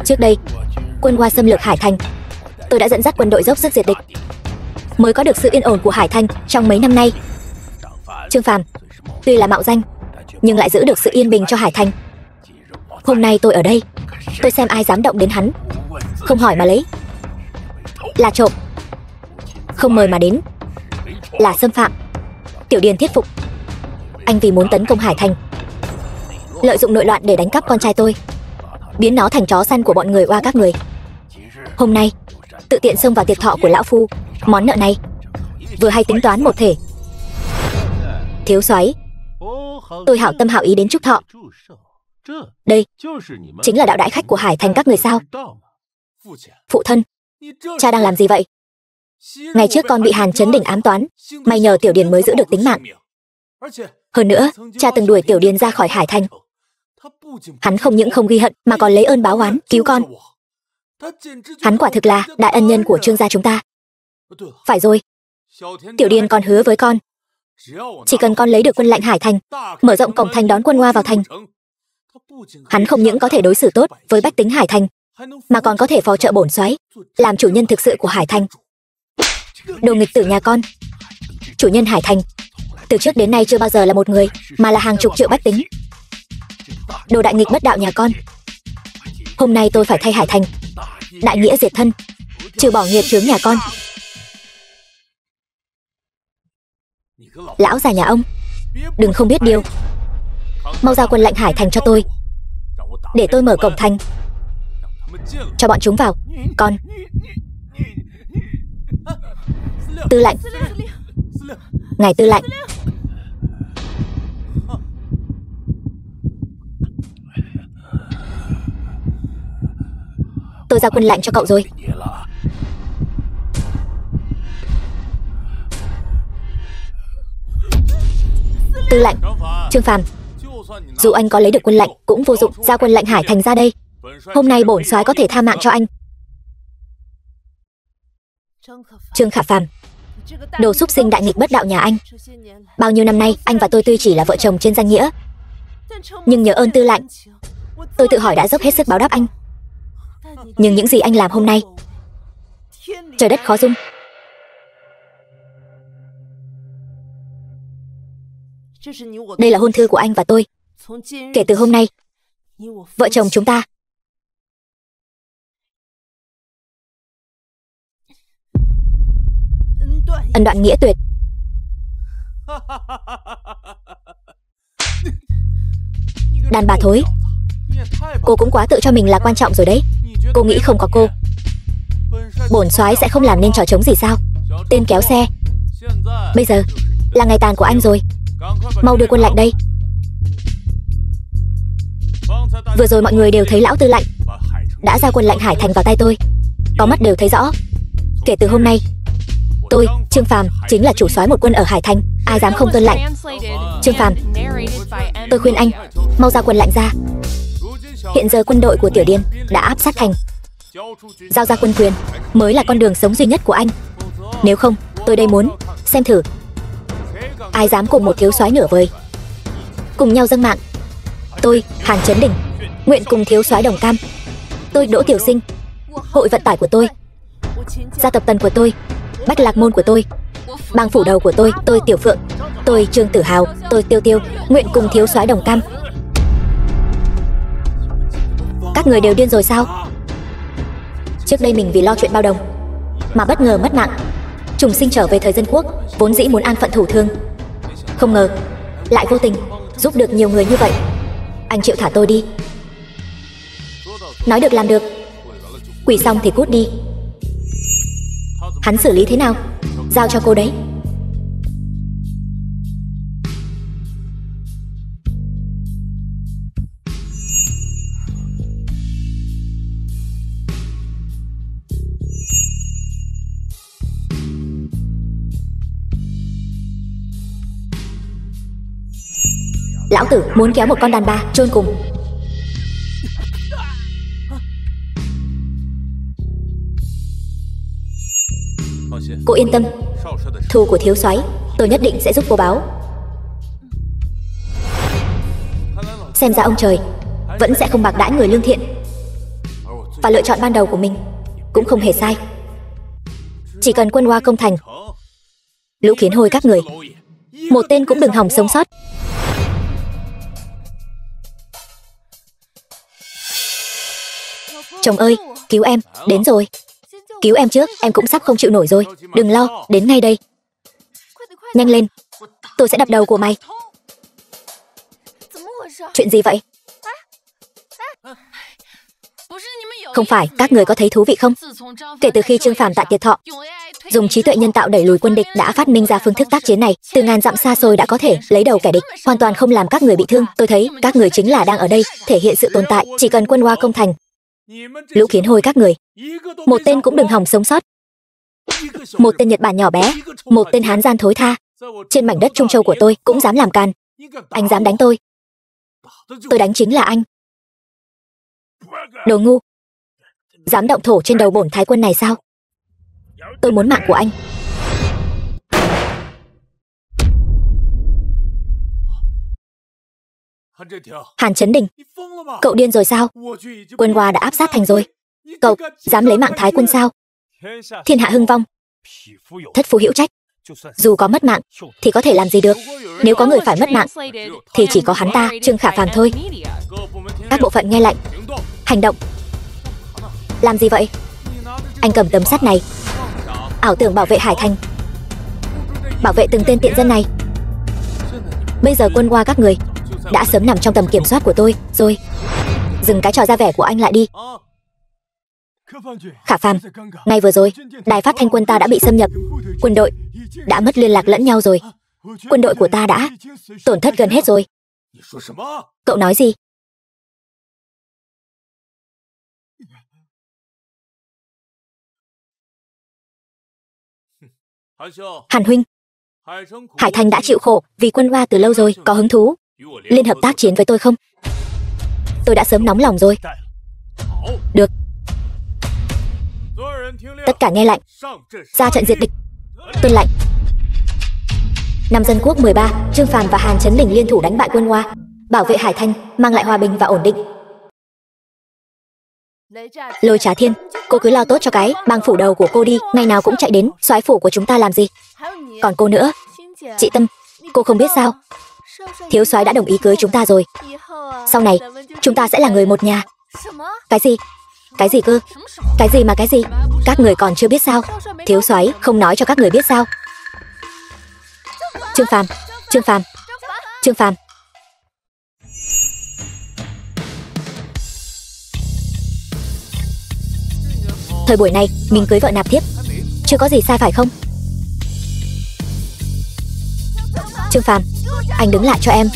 Trước đây, quân Oa xâm lược Hải Thành, tôi đã dẫn dắt quân đội dốc sức diệt địch, mới có được sự yên ổn của Hải Thành trong mấy năm nay. Trương Phàm tuy là mạo danh, nhưng lại giữ được sự yên bình cho Hải Thành. Hôm nay tôi ở đây, tôi xem ai dám động đến hắn. Không hỏi mà lấy là trộm, không mời mà đến là xâm phạm. Tiểu Điền thuyết phục. Anh vì muốn tấn công Hải Thành, lợi dụng nội loạn để đánh cắp con trai tôi, biến nó thành chó săn của bọn người Oa các người. Hôm nay tự tiện xông vào tiệc thọ của lão phu, món nợ này vừa hay tính toán một thể. Thiếu soái, tôi hảo tâm hảo ý đến chúc thọ. Đây chính là đạo đãi khách của Hải Thành các người sao? Phụ thân, cha đang làm gì vậy? Ngày trước con bị Hàn Chấn Đỉnh ám toán, may nhờ Tiểu Điền mới giữ được tính mạng. Hơn nữa, cha từng đuổi Tiểu Điền ra khỏi Hải Thành. Hắn không những không ghi hận mà còn lấy ơn báo oán, cứu con. Hắn quả thực là đại ân nhân của Trương gia chúng ta. Phải rồi, Tiểu Điền còn hứa với con, chỉ cần con lấy được quân lệnh Hải Thành, mở rộng cổng thành đón quân Hoa vào thành, hắn không những có thể đối xử tốt với bách tính Hải Thành, mà còn có thể phò trợ bổn soái, làm chủ nhân thực sự của Hải Thành. Đồ nghịch tử nhà con! Chủ nhân Hải Thành từ trước đến nay chưa bao giờ là một người, mà là hàng chục triệu bách tính. Đồ đại nghịch bất đạo nhà con! Hôm nay tôi phải thay Hải Thành đại nghĩa diệt thân, trừ bỏ nghiệt chướng nhà con. Lão già nhà ông, đừng không biết điều, mau giao quân lệnh Hải Thành cho tôi, để tôi mở cổng thành cho bọn chúng vào. Con Tư lệnh, ngài tư lệnh. Tôi giao quân lệnh cho cậu rồi. Tư lệnh, Trương Phàm, dù anh có lấy được quân lệnh cũng vô dụng, giao quân lệnh Hải Thành ra đây. Hôm nay bổn soái có thể tha mạng cho anh. Trương Khả Phàm, đồ súc sinh đại nghịch bất đạo nhà anh. Bao nhiêu năm nay anh và tôi tuy chỉ là vợ chồng trên danh nghĩa, nhưng nhờ ơn tư lệnh, tôi tự hỏi đã dốc hết sức báo đáp anh. Nhưng những gì anh làm hôm nay, trời đất khó dung. Đây là hôn thư của anh và tôi. Kể từ hôm nay, vợ chồng chúng ta ân đoạn nghĩa tuyệt. Đàn bà thối, cô cũng quá tự cho mình là quan trọng rồi đấy. Cô nghĩ không có cô, bổn soái sẽ không làm nên trò trống gì sao? Tên kéo xe, bây giờ là ngày tàn của anh rồi. Mau đưa quân lệnh đây. Vừa rồi mọi người đều thấy lão tư lệnh đã giao quân lệnh Hải Thành vào tay tôi, có mắt đều thấy rõ. Kể từ hôm nay, tôi, Trương Phàm, chính là chủ soái một quân ở Hải Thành, ai dám không tuân lệnh. Trương Phàm, tôi khuyên anh mau giao quân lệnh ra. Hiện giờ quân đội của Tiểu Điền đã áp sát thành, giao ra quân quyền mới là con đường sống duy nhất của anh. Nếu không, tôi đây muốn xem thử ai dám cùng một thiếu soái nửa vời cùng nhau dâng mạng. Tôi, Hàn Chấn Đỉnh, nguyện cùng thiếu soái đồng cam. Tôi Đỗ Tiểu Sinh, hội vận tải của tôi, gia tộc Tần của tôi, Bách Lạc Môn của tôi, bang phủ đầu của tôi Tiểu Phượng, tôi Trương Tử Hào, tôi Tiêu Tiêu, nguyện cùng thiếu soái đồng cam. Các người đều điên rồi sao? Trước đây mình vì lo chuyện bao đồng mà bất ngờ mất mạng, trùng sinh trở về thời dân quốc, vốn dĩ muốn an phận thủ thương, không ngờ lại vô tình giúp được nhiều người như vậy. Anh chịu thả tôi đi. Nói được làm được, quỷ xong thì cút đi. Hắn xử lý thế nào, giao cho cô đấy. Lão tử muốn kéo một con đàn bà chôn cùng. Cô yên tâm, thù của thiếu soái tôi nhất định sẽ giúp cô báo. Xem ra ông trời vẫn sẽ không bạc đãi người lương thiện, và lựa chọn ban đầu của mình cũng không hề sai. Chỉ cần quân Hoa công thành, lũ kiến hôi các người một tên cũng đừng hòng sống sót. Chồng ơi, cứu em, đến rồi. Cứu em trước, em cũng sắp không chịu nổi rồi. Đừng lo, đến ngay đây. Nhanh lên, tôi sẽ đập đầu của mày. Chuyện gì vậy? Không phải, các người có thấy thú vị không? Kể từ khi Trương Phàm tại Tiệt Thọ dùng trí tuệ nhân tạo đẩy lùi quân địch, đã phát minh ra phương thức tác chiến này, từ ngàn dặm xa xôi đã có thể lấy đầu kẻ địch, hoàn toàn không làm các người bị thương. Tôi thấy các người chính là đang ở đây thể hiện sự tồn tại. Chỉ cần quân Hoa công thành, lũ kiến hôi các người một tên cũng đừng hòng sống sót. Một tên Nhật Bản nhỏ bé, một tên Hán gian thối tha, trên mảnh đất Trung Châu của tôi cũng dám làm càn. Anh dám đánh tôi. Tôi đánh chính là anh. Đồ ngu. Dám động thổ trên đầu bổn thái quân này sao? Tôi muốn mạng của anh. Hàn Chấn Đình, cậu điên rồi sao? Quân Hoa đã áp sát thành rồi. Cậu dám lấy mạng thái quân sao? Thiên hạ hưng vong, thất phu hữu trách. Dù có mất mạng thì có thể làm gì được? Nếu có người phải mất mạng thì chỉ có hắn ta, Trương Khả Phàm thôi. Các bộ phận nghe lệnh, hành động. Làm gì vậy? Anh cầm tấm sắt này, ảo tưởng bảo vệ Hải Thành, bảo vệ từng tên tiện dân này. Bây giờ Quân Hoa các người đã sớm nằm trong tầm kiểm soát của tôi rồi. Dừng cái trò ra vẻ của anh lại đi. Khả Phàm, ngay vừa rồi, đài phát thanh quân ta đã bị xâm nhập. Quân đội đã mất liên lạc lẫn nhau rồi. Quân đội của ta đã tổn thất gần hết rồi. Cậu nói gì? Hàn huynh, Hải Thành đã chịu khổ vì Quân Hoa từ lâu rồi. Có hứng thú liên hợp tác chiến với tôi không? Tôi đã sớm nóng lòng rồi. Được. Tất cả nghe lệnh, ra trận diệt địch. Tuân lệnh. Năm Dân Quốc 13, Trương Phàm và Hàn Chấn Đình liên thủ đánh bại Quân Hoa, bảo vệ Hải Thành, mang lại hòa bình và ổn định. Lôi Trá Thiên, cô cứ lo tốt cho cái bang phủ đầu của cô đi, ngày nào cũng chạy đến soái phủ của chúng ta làm gì? Còn cô nữa, chị Tâm, cô không biết sao? Thiếu soái đã đồng ý cưới chúng ta rồi. Sau này, chúng ta sẽ là người một nhà. Cái gì? Cái gì cơ? Cái gì mà cái gì? Các người còn chưa biết sao? Thiếu soái không nói cho các người biết sao? Trương Phàm, Trương Phàm, Trương Phàm. Thời buổi này, mình cưới vợ nạp thiếp, chưa có gì sai phải không? Trương Phàm, anh đứng lại cho em.